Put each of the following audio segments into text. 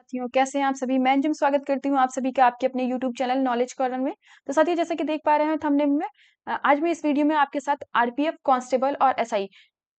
साथियों, कैसे हैं आप सभी? मैं अंजुम स्वागत करती हूँ आप सभी का आपके अपने यूट्यूब चैनल नॉलेज कॉर्नर में। तो साथियों, जैसे कि देख पा रहे हैं थंबनेल में, आज मैं इस वीडियो में आपके साथ आरपीएफ कांस्टेबल और एसआई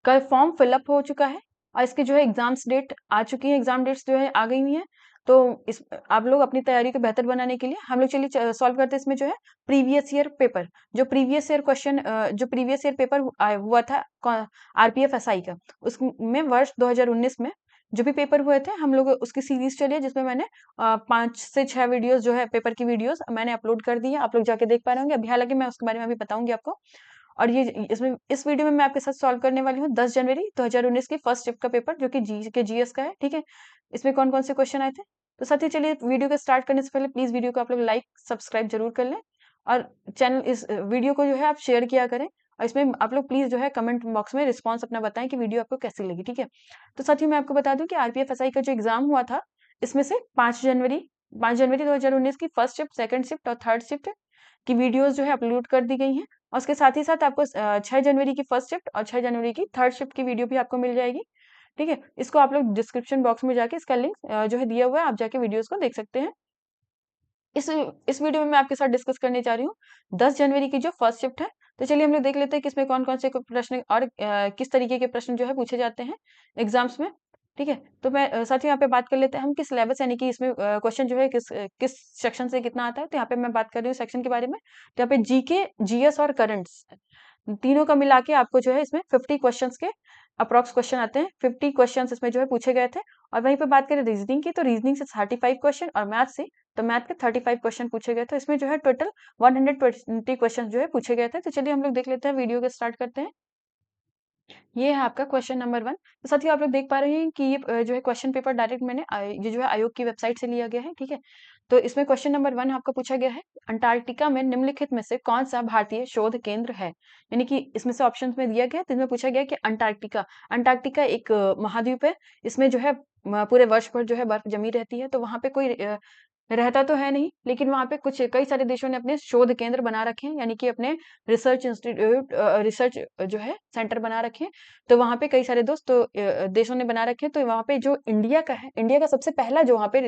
का फॉर्म फिलअप हो चुका है और इसके जो है एग्जाम्स डेट आ चुकी है, एग्जाम डेट्स जो है आ गई हुई हैं। तो इस आप लोग अपनी तैयारी को बेहतर बनाने के लिए हम लोग चलिए सॉल्व करते हैं इसमें जो है प्रीवियस ईयर पेपर, जो प्रीवियस ईयर क्वेश्चन जो प्रीवियस ईयर पेपर हुआ था आरपीएफ एसआई का, उसमें वर्ष 2019 में जो भी पेपर हुए थे हम लोग उसकी सीरीज चली है, जिसमें मैंने 5 से 6 वीडियोस जो है पेपर की वीडियोस मैंने अपलोड कर दी है। आप लोग जाके देख पा रहे होंगे अभी, हालांकि मैं उसके बारे में अभी बताऊंगी आपको। और ये इसमें इस वीडियो में मैं आपके साथ सॉल्व करने वाली हूँ 10 जनवरी 2019 की फर्स्ट शिफ्ट का पेपर, जो कि जी के जीएस का है। ठीक है, इसमें कौन कौन से क्वेश्चन आए थे। तो साथियों, चलिए वीडियो को स्टार्ट करने से पहले प्लीज वीडियो को आप लोग लाइक सब्सक्राइब जरूर कर लें और चैनल इस वीडियो को जो है आप शेयर किया करें। और इसमें आप लोग प्लीज जो है कमेंट बॉक्स में रिस्पॉन्स अपना बताएं कि वीडियो आपको कैसी लगी। ठीक है, तो साथियों मैं आपको बता दूं कि आरपीएफ एसआई का जो एग्जाम हुआ था, इसमें से 5 जनवरी 2019 की फर्स्ट शिफ्ट, सेकंड शिफ्ट और थर्ड शिफ्ट की वीडियोस जो है अपलोड कर दी गई हैं। और उसके साथ ही साथ आपको 6 जनवरी की फर्स्ट शिफ्ट और 6 जनवरी की थर्ड शिफ्ट की वीडियो भी आपको मिल जाएगी। ठीक है, इसको आप लोग डिस्क्रिप्शन बॉक्स में जाके इसका लिंक जो है दिया हुआ है, आप जाके वीडियोस को देख सकते हैं। इस वीडियो में मैं आपके साथ डिस्कस करने जा रही हूँ 10 जनवरी की जो फर्स्ट शिफ्ट है। तो चलिए हम लोग देख लेते हैं कि इसमें कौन-कौन से प्रश्न और किस तरीके के प्रश्न जो है पूछे जाते हैं एग्जाम्स में। ठीक है, तो मैं साथियों यहाँ पे बात कर लेते हैं हम किस सिलेबस, यानी कि इसमें क्वेश्चन जो है किस सेक्शन से कितना आता है। तो यहाँ पे मैं बात कर रही हूँ सेक्शन के बारे में। तो यहाँ पे जीके, जीएस और करंट्स तीनों का मिला के आपको जो है इसमें 50 क्वेश्चंस के अप्रॉक्स क्वेश्चन आते हैं। 50 क्वेश्चंस इसमें जो है पूछे गए थे। और वहीं पे बात करें रीजनिंग की, तो रीजनिंग से 35 क्वेश्चन और मैथ से, तो मैथ के 35 क्वेश्चन पूछे गए थे। इसमें जो है टोटल 120 क्वेश्चन जो है पूछे गए थे। तो चलिए हम लोग देख लेते हैं, वीडियो को स्टार्ट करते हैं। ये है आपका क्वेश्चन नंबर 1। तो साथियों आप लोग देख पा रहे हैं कि ये जो है क्वेश्चन पेपर डायरेक्ट मैंने ये जो है आयोग की वेबसाइट से लिया गया है। ठीक है, तो इसमें क्वेश्चन नंबर 1 आपका पूछा गया है, अंटार्कटिका में निम्नलिखित में से कौन सा भारतीय शोध केंद्र है। यानी कि इसमें से ऑप्शंस में दिया गया है, तो इसमें पूछा गया है कि अंटार्कटिका, अंटार्कटिका एक महाद्वीप है। इसमें जो है पूरे वर्ष भर जो है बर्फ जमी रहती है। तो वहां पे कोई रहता तो है नहीं, लेकिन वहाँ पे कुछ कई सारे देशों ने अपने शोध केंद्र बना रखे हैं, यानी कि अपने रिसर्च इंस्टीट्यूट, रिसर्च जो है सेंटर बना रखे हैं। तो वहाँ पे कई सारे देशों ने बना रखे हैं। तो वहाँ पे जो इंडिया का है, इंडिया का सबसे पहला जो वहाँ पे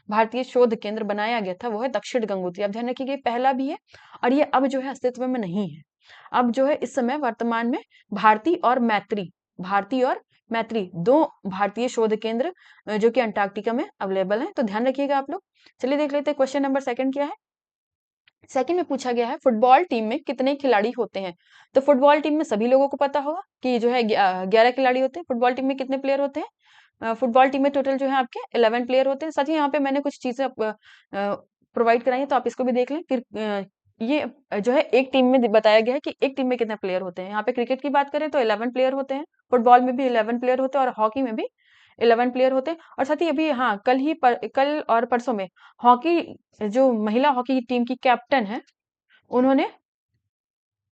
भारतीय शोध केंद्र बनाया गया था वो है दक्षिण गंगोत्री। अब ध्यान रखिए कि ये पहला भी है और ये अब जो है अस्तित्व में नहीं है। अब जो है इस समय वर्तमान में भारती और मैत्री दो भारतीय शोध केंद्र जो कि अंटार्कटिका में अवेलेबल है। तो ध्यान रखिएगा आप लोग। चलिए देख लेते हैं क्वेश्चन नंबर 2 क्या है। सेकंड में पूछा गया है, फुटबॉल टीम में कितने खिलाड़ी होते हैं। तो फुटबॉल टीम में सभी लोगों को पता होगा कि जो है 11 खिलाड़ी होते हैं। फुटबॉल टीम में कितने प्लेयर होते हैं? फुटबॉल टीम में टोटल जो है आपके 11 प्लेयर होते हैं। साथ ही यहाँ पे मैंने कुछ चीजें प्रोवाइड कराई है, तो आप इसको भी देख लें। फिर ये जो है एक टीम में बताया गया है कि एक टीम में कितने प्लेयर होते हैं। यहाँ पे क्रिकेट की बात करें तो 11 प्लेयर होते हैं, फुटबॉल में भी 11 प्लेयर होते हैं और हॉकी में भी 11 प्लेयर होते हैं। और साथ ही अभी हाँ कल और परसों में हॉकी, जो महिला हॉकी टीम की कैप्टन है, उन्होंने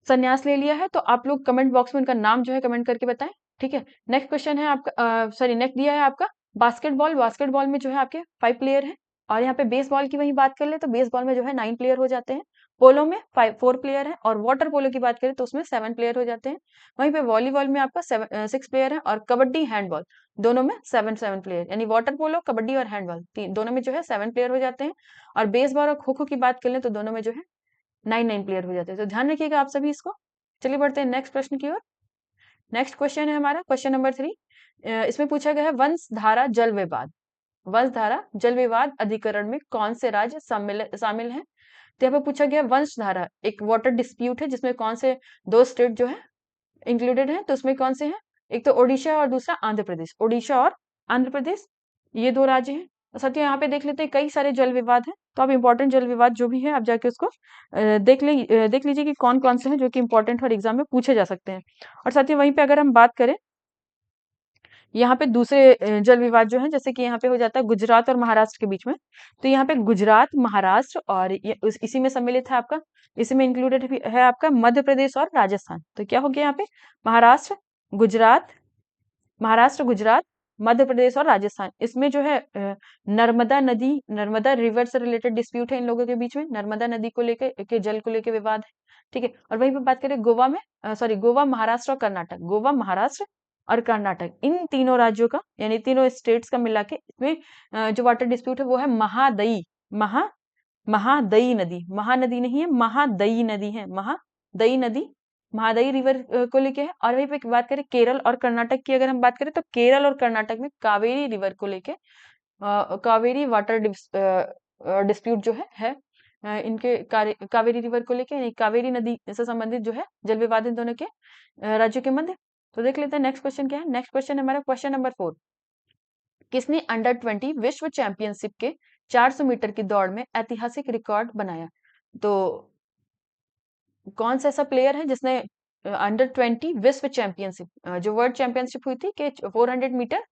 संन्यास ले लिया है। तो आप लोग कमेंट बॉक्स में उनका नाम जो है कमेंट करके बताएं। ठीक है, नेक्स्ट क्वेश्चन है आपका, सॉरी नेक्स्ट दिया है आपका बास्केटबॉल। बास्केटबॉल में जो है आपके 5 प्लेयर हैं। और यहाँ पे बेसबॉल की वही बात कर ले तो बेसबॉल में जो है 9 प्लेयर हो जाते हैं। पोलो में 4 प्लेयर है और वाटर पोलो की बात करें तो उसमें 7 प्लेयर हो जाते हैं। वहीं पे वॉलीबॉल में आपका 6 प्लेयर है और कबड्डी हैंडबॉल दोनों में 7 प्लेयर, यानी वाटर पोलो, कबड्डी और हैंडबॉल दोनों में जो है 7 प्लेयर हो जाते हैं। और बेसबॉल और खो खो की बात कर लें तो दोनों में जो है 9 प्लेयर हो जाते हैं। तो ध्यान रखिएगा आप सभी इसको। चलिए बढ़ते हैं नेक्स्ट प्रश्न की ओर। नेक्स्ट क्वेश्चन है हमारा क्वेश्चन नंबर 3। इसमें पूछा गया है, वंशधारा जल विवाद, वंशधारा जल विवाद अधिकरण में कौन से राज्य शामिल हैं। तो यहाँ पे पूछा गया वंशधारा एक वाटर डिस्प्यूट है, जिसमें कौन से 2 स्टेट जो है इंक्लूडेड है। तो उसमें कौन से हैं? एक तो ओडिशा और दूसरा आंध्र प्रदेश। ओडिशा और आंध्र प्रदेश ये 2 राज्य हैं। और साथ ही यहाँ पे देख लेते हैं कई सारे जल विवाद हैं। तो आप इंपॉर्टेंट जल विवाद जो भी है आप जाके उसको देख लीजिए कि कौन कौन से हैं जो कि इंपॉर्टेंट और एग्जाम में पूछे जा सकते हैं। और साथ ही वहीं पे अगर हम बात करें, यहाँ पे दूसरे जल विवाद जो है, जैसे कि यहाँ पे हो जाता है गुजरात और महाराष्ट्र के बीच में। तो यहाँ पे गुजरात, महाराष्ट्र और इसी में सम्मिलित है आपका, इसी में इंक्लूडेड है आपका मध्य प्रदेश और राजस्थान। तो क्या हो गया यहाँ पे महाराष्ट्र, गुजरात, मध्य प्रदेश और राजस्थान। इसमें जो है नर्मदा नदी, नर्मदा रिवर से रिलेटेड डिस्प्यूट है इन लोगों के बीच में। नर्मदा नदी को लेकर के जल को लेकर विवाद है। ठीक है, और वहीं पर बात करें गोवा में, सॉरी गोवा, महाराष्ट्र और कर्नाटक, गोवा, महाराष्ट्र और कर्नाटक, इन तीनों राज्यों का यानी तीनों स्टेट्स का मिला के इसमें जो वाटर डिस्प्यूट है वो है महादई, महादई नदी, महानदी नहीं है, महादई नदी है, महादई नदी, महादई रिवर को लेके है। और वहीं पे बात करें केरल और कर्नाटक की, अगर हम बात करें तो केरल और कर्नाटक में कावेरी रिवर को लेके कावेरी वाटर डिस्प्यूट जो है इनके कावेरी रिवर को लेके यानी कावेरी नदी से संबंधित जो है जल विवादित दोनों के राज्यों के मध्य। तो देख लेते हैं नेक्स्ट क्वेश्चन क्या है। नेक्स्ट क्वेश्चन हमारा क्वेश्चन नंबर 4, किसने अंडर 20 विश्व चैंपियनशिप के 400 मीटर की दौड़ में ऐतिहासिक रिकॉर्ड बनाया? तो कौन सा ऐसा प्लेयर है जिसने अंडर 20 विश्व चैंपियनशिप जो वर्ल्ड चैंपियनशिप हुई थी कि 400 मीटर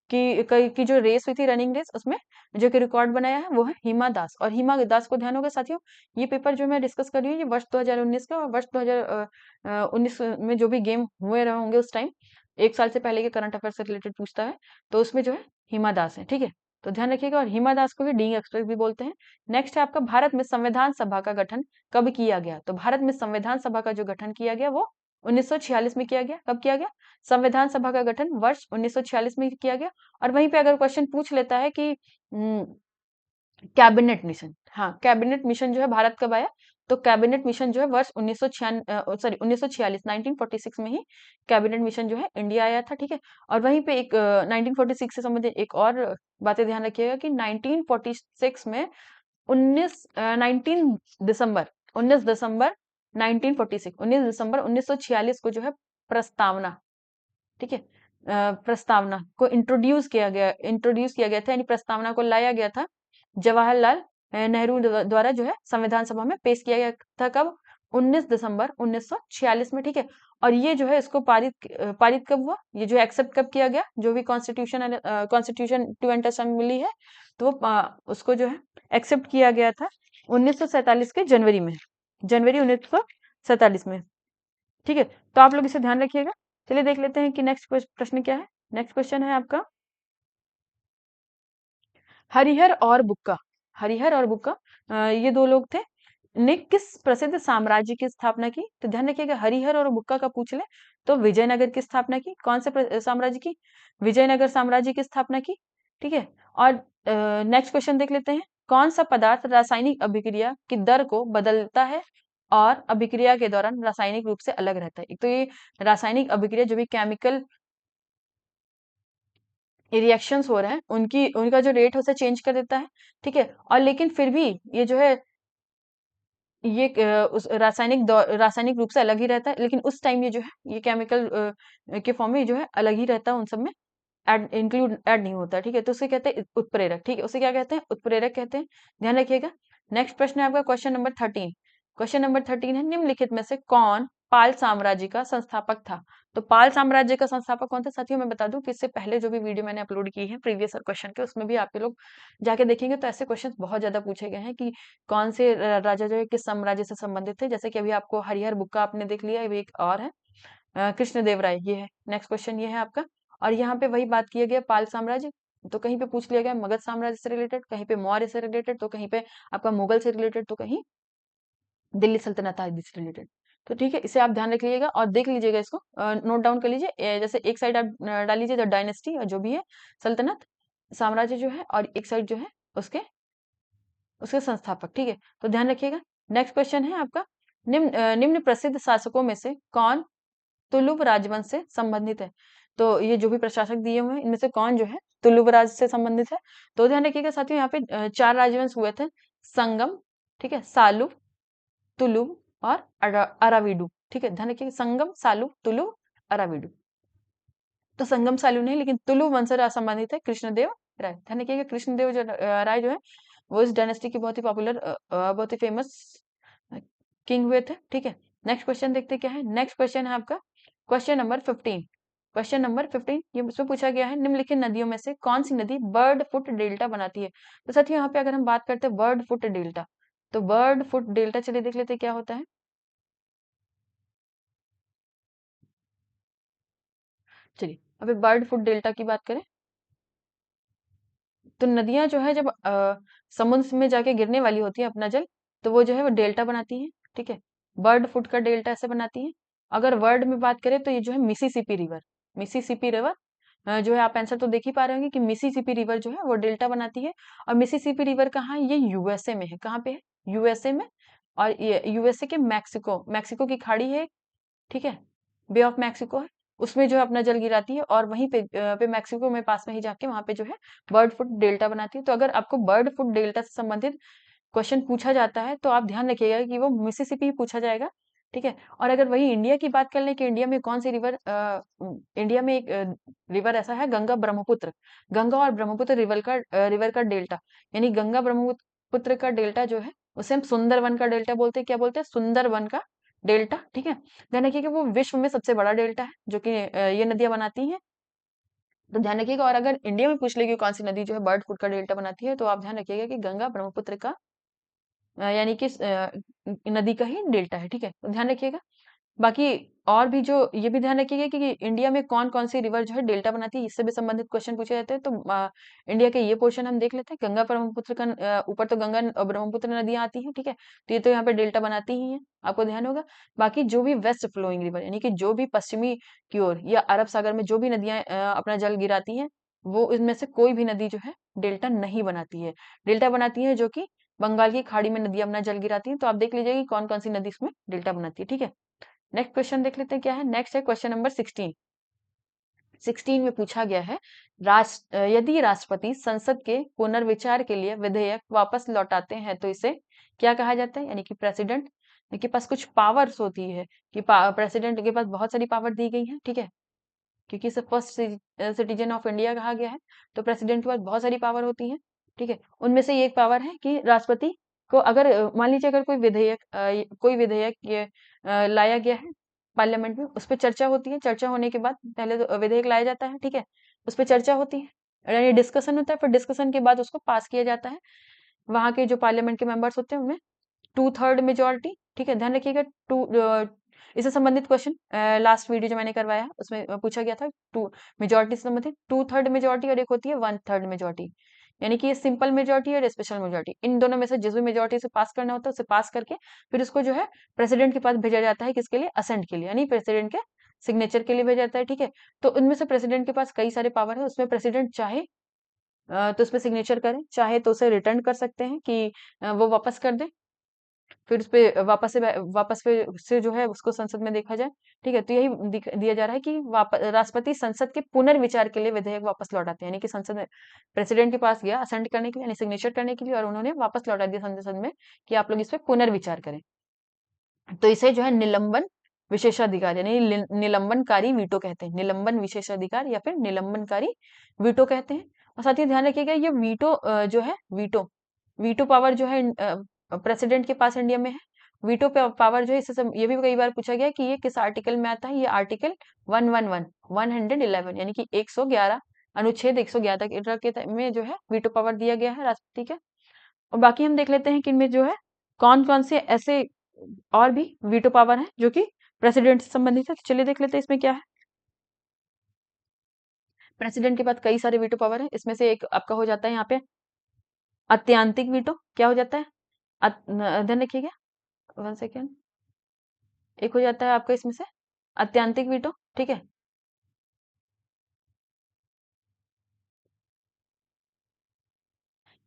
की जो रेस हुई थी रनिंग रेस, उसमें जो कि रिकॉर्ड बनाया है वो है हिमा दास। और हिमा दास को ध्यान होगा साथियों, ये पेपर जो मैं डिस्कस कर रही हूँ ये वर्ष 2019 का और वर्ष 2019 में जो भी गेम हुए रहे होंगे उस टाइम, एक साल से पहले के करंट अफेयर से रिलेटेड पूछता है, तो उसमें जो है हिमा दास है, ठीक है। तो ध्यान रखिएगा, और हिमा दास को भी डी एक्सप्रेस भी बोलते हैं। नेक्स्ट है आपका, भारत में संविधान सभा का गठन कब किया गया? तो भारत में संविधान सभा का जो गठन किया गया वो 1946 में किया गया। कब किया गया? संविधान सभा का गठन वर्ष 1946 में किया गया। और वहीं पे अगर क्वेश्चन पूछ लेता है कि कैबिनेट मिशन, हाँ कैबिनेट मिशन जो है भारत कब आया? तो कैबिनेट मिशन जो है वर्ष 1946 1946 में ही कैबिनेट मिशन जो है इंडिया आया था, ठीक है। और वहीं पे एक 1946 से संबंधित एक और बातें ध्यान रखिएगा कि 1946 में 19 दिसंबर 1946 को जो है प्रस्तावना, ठीक है, प्रस्तावना को इंट्रोड्यूस किया गया था, यानी प्रस्तावना को लाया गया था जवाहरलाल नेहरू द्वारा जो है संविधान सभा में पेश किया गया था। कब? 19 दिसंबर 1946 में, ठीक है। और ये जो है इसको पारित कब हुआ? ये जो एक्सेप्ट कब किया गया? जो भी कॉन्स्टिट्यूशन टू एंड असेंबली है, तो उसको जो है एक्सेप्ट किया गया था 1947 के जनवरी में, जनवरी 1947 में, ठीक है। तो आप लोग इसे ध्यान रखिएगा। चलिए देख लेते हैं कि नेक्स्ट प्रश्न क्या है। नेक्स्ट क्वेश्चन है आपका, हरिहर और बुक्का, हरिहर और बुक्का ये दो लोग थे, ने किस प्रसिद्ध साम्राज्य की स्थापना की? तो ध्यान रखिएगा, हरिहर और बुक्का का पूछ ले तो विजयनगर की स्थापना की। कौन से साम्राज्य की? विजयनगर साम्राज्य की स्थापना की, ठीक है। और नेक्स्ट क्वेश्चन देख लेते हैं, कौन सा पदार्थ रासायनिक अभिक्रिया की दर को बदलता है और अभिक्रिया के दौरान रासायनिक रूप से अलग रहता है? एक तो ये रासायनिक अभिक्रिया जो भी केमिकल रिएक्शंस हो रहे हैं उनका जो रेट है उसे चेंज कर देता है, ठीक है। और लेकिन फिर भी ये जो है ये उस रासायनिक रूप से अलग ही रहता है, लेकिन उस टाइम ये जो है ये केमिकल के फॉर्म में जो है अलग ही रहता है, उन सब में ऐड नहीं होता, ठीक है। तो उसे कहते हैं उत्प्रेरक, ठीक है, उसे क्या कहते हैं? उत्प्रेरक कहते हैं। ध्यान रखिएगा। नेक्स्ट प्रश्न है आपका क्वेश्चन नंबर 13। क्वेश्चन नंबर 13 है, निम्नलिखित में से कौन पाल साम्राज्य का संस्थापक था? तो पाल साम्राज्य का संस्थापक कौन था? साथियों मैं बता दूं कि इससे पहले जो भी वीडियो मैंने अपलोड की है प्रीवियस क्वेश्चन के, उसमें भी आप लोग जाके देखेंगे तो ऐसे क्वेश्चन बहुत ज्यादा पूछे गए हैं कि कौन से राजा जो है किस साम्राज्य से संबंधित थे। जैसे कि अभी आपको हरिहर बुक्का आपने देख लिया, अभी एक और है कृष्णदेवराय, ये है नेक्स्ट क्वेश्चन, ये है आपका। और यहाँ पे वही बात किया गया पाल साम्राज्य, तो कहीं पे पूछ लिया गया मगध साम्राज्य से रिलेटेड, कहीं पे मौर्य से रिलेटेड, तो कहीं पे आपका मुगल से रिलेटेड, तो कहीं दिल्ली सल्तनत आदि से रिलेटेड। तो ठीक है, इसे आप ध्यान रख लीजिएगा और देख लीजिएगा, इसको नोट डाउन कर लीजिए। जैसे एक साइड आप डाल लीजिए द डायनेस्टी और जो भी है सल्तनत साम्राज्य जो है, और एक साइड जो है उसके उसके संस्थापक, ठीक है। तो ध्यान रखिएगा। नेक्स्ट क्वेश्चन है आपका, निम्न प्रसिद्ध शासकों में से कौन तुलुव राजवंश से संबंधित है? तो ये जो भी प्रशासक दिए हुए हैं इनमें से कौन जो है तुलुव राज से संबंधित है? तो ध्यान रखिएगा साथियों, यहाँ पे 4 राजवंश हुए थे, संगम, ठीक है, सालुव, तुलुव और अराविडु, ठीक है। ध्यान रखिएगा, संगम, सालुव, तुलुव, अराविडु। तो संगम सालू नहीं, लेकिन तुलु वंश से संबंधित है कृष्णदेव राय। ध्यान रखिएगा, कृष्णदेव जो राय जो है वो इस डायनेस्टी की बहुत ही पॉपुलर बहुत ही फेमस किंग हुए थे, ठीक है। नेक्स्ट क्वेश्चन देखते क्या है। नेक्स्ट क्वेश्चन है आपका क्वेश्चन नंबर 15। क्वेश्चन नंबर 15 ये उसमें पूछा गया है, निम्नलिखित नदियों में से कौन सी नदी बर्ड फुट डेल्टा बनाती है? तो साथियों यहाँ पे अगर हम बात करते हैं बर्ड फुट डेल्टा, तो बर्ड फुट डेल्टा चलिए देख लेते क्या होता है। चलिए अभी बर्ड फुट डेल्टा की बात करें तो नदियां जो है जब समुद्र में जाके गिरने वाली होती है अपना जल, तो वो जो है वो डेल्टा बनाती है, ठीक है। बर्ड फुट का डेल्टा ऐसे बनाती है। अगर वर्ड में बात करें तो ये जो है मिसिसिपी रिवर, मिसिसिपी रिवर जो है, आप आंसर तो देख ही पा रहे होंगे कि मिसिसिपी रिवर जो है वो डेल्टा बनाती है। और मिसिसिपी रिवर कहाँ है? ये यूएसए में है। कहाँ पे है? यूएसए में। और ये यूएसए के मैक्सिको, मैक्सिको की खाड़ी है, ठीक है, बे ऑफ मैक्सिको है, उसमें जो है अपना जल गिराती है, और वहीं पे मैक्सिको में पास में ही जाके वहां पे जो है बर्ड फुट डेल्टा बनाती है। तो अगर आपको बर्ड फुट डेल्टा से संबंधित क्वेश्चन पूछा जाता है तो आप ध्यान रखिएगा कि वो मिसिसिपी पूछा जाएगा, ठीक है। और अगर वही इंडिया की बात कर लें कि इंडिया में कौन सी रिवर, इंडिया में एक रिवर ऐसा है, गंगा ब्रह्मपुत्र, गंगा और ब्रह्मपुत्र रिवर का डेल्टा, यानी गंगा ब्रह्मपुत्र का डेल्टा जो है उसे हम सुंदरवन का डेल्टा बोलते हैं। क्या बोलते हैं? सुंदरवन का डेल्टा, ठीक है। ध्यान रखिएगा वो विश्व में सबसे बड़ा डेल्टा है जो कि ये नदियां बनाती हैं। तो ध्यान रखिएगा। और अगर इंडिया में पूछ ले कि कौन सी नदी जो है बर्ड फूड का डेल्टा बनाती है, तो आप ध्यान रखिएगा कि गंगा ब्रह्मपुत्र का यानी कि नदी का ही डेल्टा है, ठीक है, तो ध्यान रखिएगा। बाकी और भी जो ये भी ध्यान रखिएगा कि इंडिया में कौन कौन सी रिवर जो है डेल्टा बनाती है, इससे भी संबंधित क्वेश्चन पूछे जाते हैं। तो इंडिया के ये पोर्शन हम देख लेते हैं। गंगा ब्रह्मपुत्र का ऊपर तो गंगा और ब्रह्मपुत्र नदियां आती हैं, ठीक है, तो ये तो यहाँ पे डेल्टा बनाती ही है, आपको ध्यान होगा। बाकी जो भी वेस्ट फ्लोइंग रिवर, यानी कि जो भी पश्चिमी की ओर या अरब सागर में जो भी नदियां अपना जल गिराती हैं, वो इनमें से कोई भी नदी जो है डेल्टा नहीं बनाती है। डेल्टा बनाती है जो कि बंगाल की खाड़ी में नदियां अपना जल गिराती हैं। तो आप देख लीजिए कि कौन कौन सी नदी इसमें डेल्टा बनाती है, ठीक है। नेक्स्ट क्वेश्चन देख लेते हैं क्या है। नेक्स्ट है क्वेश्चन नंबर 16। 16 में पूछा गया है, यदि राष्ट्रपति संसद के पुनर्विचार के लिए विधेयक वापस लौटाते हैं तो इसे क्या कहा जाता है? यानी कि प्रेसिडेंट के पास कुछ पावर्स होती है, कि प्रेसिडेंट के पास बहुत सारी पावर दी गई है, ठीक है, क्योंकि इसे फर्स्ट सिटीजन ऑफ इंडिया कहा गया है। तो प्रेसिडेंट के पास बहुत सारी पावर होती है, ठीक है। उनमें से एक पावर है कि राष्ट्रपति को अगर मान लीजिए अगर कोई विधेयक ये लाया गया है पार्लियामेंट में, उस पर चर्चा होती है। चर्चा होने के बाद पहले तो विधेयक लाया जाता है, ठीक है, उस पर चर्चा होती है, यानी डिस्कशन होता है, फिर डिस्कशन के बाद उसको पास किया जाता है। वहां के जो पार्लियामेंट के मेंबर्स होते हैं उनमें 2/3 मेजोरिटी, ठीक है, ध्यान रखिएगा। टू इससे संबंधित क्वेश्चन लास्ट वीडियो जो मैंने करवाया उसमें पूछा गया था, टू मेजोरिटी से संबंधित 2/3 मेजोरिटी, और एक होती है 1/3 मेजोरिटी, यानी कि ये सिंपल मेजोरिटी और स्पेशल मेजोरिटी, इन दोनों में से जिस भी मेजोरिटी से पास करना होता है उसे पास करके फिर उसको जो है प्रेसिडेंट के पास भेजा जाता है, किसके लिए? असेंट के लिए, यानी प्रेसिडेंट के सिग्नेचर के लिए भेजा जाता है, ठीक है। तो उनमें से प्रेसिडेंट के पास कई सारे पावर है, उसमें प्रेसिडेंट चाहे तो उस पर सिग्नेचर करें, चाहे तो उसे रिटर्न कर सकते हैं कि वो वापस कर दे, फिर उस पे वापस से जो है उसको संसद में देखा जाए, ठीक है। तो यही दिया जा रहा है कि राष्ट्रपति संसद के पुनर्विचार के लिए विधेयक वापस लौटाते हैं, यानी कि संसद में प्रेसिडेंट के पास गया असेंट करने के लिए, यानी सिग्नेचर करने के लिए, और उन्होंने वापस लौटा दिया संसद में कि आप लोग इस पे पुनर्विचार करें। तो इसे जो है निलंबन विशेषाधिकार यानी निलंबनकारी वीटो कहते हैं। निलंबन विशेषाधिकार या फिर निलंबनकारी वीटो कहते हैं। और साथ ही ध्यान रखिएगा ये वीटो जो है वीटो वीटो पावर जो है प्रेसिडेंट के पास इंडिया में है। वीटो पावर जो है इससे ये भी कई बार पूछा गया कि ये किस आर्टिकल में आता है। ये आर्टिकल 111 यानी कि 111 अनुच्छेद 111 में जो है वीटो पावर दिया गया है राष्ट्रपति के। और बाकी हम देख लेते हैं कि इनमें जो है कौन कौन से ऐसे और भी वीटो पावर है जो कि प्रेसिडेंट से संबंधित है। तो चलिए देख लेते हैं इसमें क्या है। प्रेसिडेंट के पास कई सारे वीटो पावर है, इसमें से एक आपका हो जाता है यहाँ पे अत्यांतिक वीटो। क्या हो जाता है? ध्यान रखिएगा, 1 सेकेंड। एक हो जाता है आपका इसमें से अत्यांतिक वीटो, ठीक है।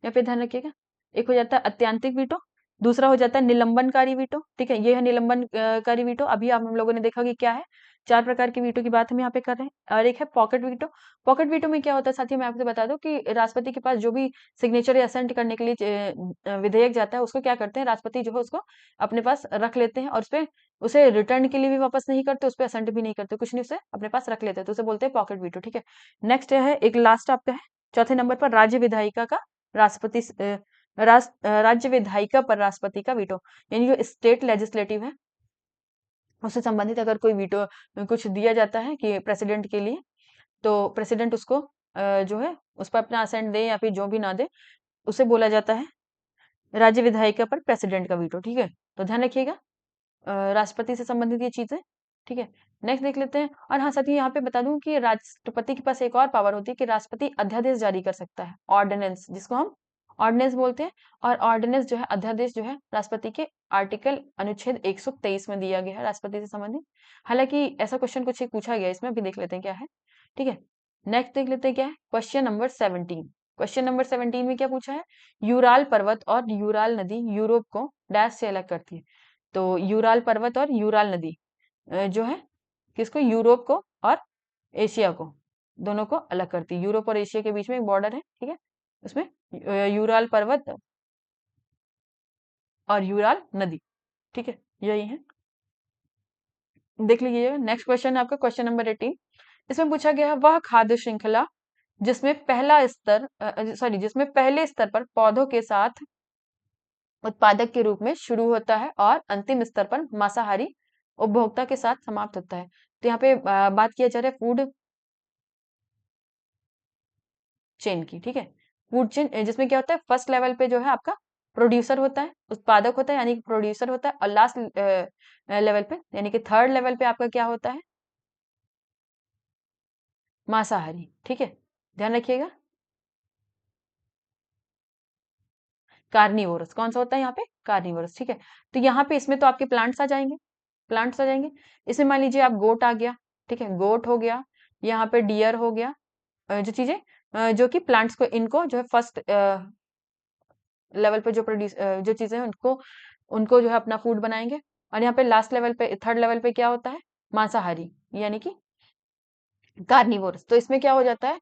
या फिर ध्यान रखिएगा, एक हो जाता है अत्यांतिक वीटो, दूसरा हो जाता है निलंबनकारी वीटो, ठीक है। ये है निलंबनकारी वीटो। अभी आप हम लोगों ने देखा कि क्या है, 4 प्रकार के वीटो की बात हम यहाँ पे कर रहे हैं। और एक है पॉकेट वीटो। पॉकेट वीटो में क्या होता है साथियों, मैं आपको बता दूं कि राष्ट्रपति के पास जो भी सिग्नेचर या असेंट करने के लिए विधेयक जाता है उसको क्या करते हैं, राष्ट्रपति जो है उसको अपने पास रख लेते हैं, और उसे रिटर्न के लिए भी वापस नहीं करते, उस पर असेंट भी नहीं करते, कुछ नहीं, उसे अपने पास रख लेते हैं, तो उसे बोलते हैं पॉकेट वीटो, ठीक है। नेक्स्ट है एक लास्ट आपका है चौथे नंबर पर राज्य विधायिका का राष्ट्रपति राज्य विधायिका पर राष्ट्रपति का वीटो, यानी जो स्टेट लेजिस्लेटिव है उससे संबंधित अगर कोई वीटो कुछ दिया जाता है कि प्रेसिडेंट के लिए, तो प्रेसिडेंट उसको जो है उस पर अपना असेंट दे या फिर जो भी ना दे, उसे बोला जाता है राज्य विधायिका पर प्रेसिडेंट का वीटो, ठीक है। तो ध्यान रखिएगा राष्ट्रपति से संबंधित ये चीजें, ठीक है। नेक्स्ट देख लेते हैं। और हाँ साथ ही यहाँ पे बता दूं कि राष्ट्रपति के पास एक और पावर होती है कि राष्ट्रपति अध्यादेश जारी कर सकता है, ऑर्डिनेंस, जिसको हम ऑर्डिनेंस बोलते हैं। और ऑर्डिनेंस जो है अध्यादेश जो है राष्ट्रपति के आर्टिकल अनुच्छेद 123 में दिया गया है राष्ट्रपति से संबंधित। हालांकि ऐसा क्वेश्चन कुछ एक पूछा गया है, इसमें भी देख लेते हैं क्या है। ठीक है, नेक्स्ट देख लेते हैं क्या है, क्वेश्चन नंबर 17। क्वेश्चन नंबर 17 में क्या पूछा है, यूराल पर्वत और यूराल नदी यूरोप को डैश से अलग करती है। तो यूराल पर्वत और यूराल नदी जो है किसको, यूरोप को और एशिया को, दोनों को अलग करती है। यूरोप और एशिया के बीच में एक बॉर्डर है, ठीक है, उसमें यूराल पर्वत और यूराल नदी, ठीक है, यही है। देख लीजिएगा, नेक्स्ट क्वेश्चन है आपका क्वेश्चन नंबर 18। इसमें पूछा गया है वह खाद्य श्रृंखला जिसमें पहला स्तर जिसमें पहले स्तर पर पौधों के साथ उत्पादक के रूप में शुरू होता है और अंतिम स्तर पर मांसाहारी उपभोक्ता के साथ समाप्त होता है। तो यहाँ पे बात किया जा रहा है फूड चेन की, ठीक है, फूड चेन जिसमें क्या होता है, फर्स्ट लेवल पे जो है आपका प्रोड्यूसर होता है, उत्पादक होता है यानी कि प्रोड्यूसर होता है, और लास्ट लेवल पे यानी कि थर्ड लेवल पे आपका क्या होता है, मांसाहारी, ठीक है, ध्यान रखिएगा। कार्निवोरस कौन सा होता है यहाँ पे, कार्निवोरस, ठीक है। तो यहाँ पे इसमें तो आपके प्लांट्स आ जाएंगे, प्लांट्स आ जाएंगे। इसमें मान लीजिए आप गोट आ गया, ठीक है, गोट हो गया, यहाँ पे डियर हो गया, जो चीजें जो कि प्लांट्स को इनको जो है फर्स्ट लेवल पे जो प्रोड्यूस जो चीजें हैं उनको उनको जो है अपना फूड बनाएंगे। और यहाँ पे लास्ट लेवल पे थर्ड लेवल पे क्या होता है, मांसाहारी यानी कि कार्निवोरस। तो इसमें क्या हो जाता है,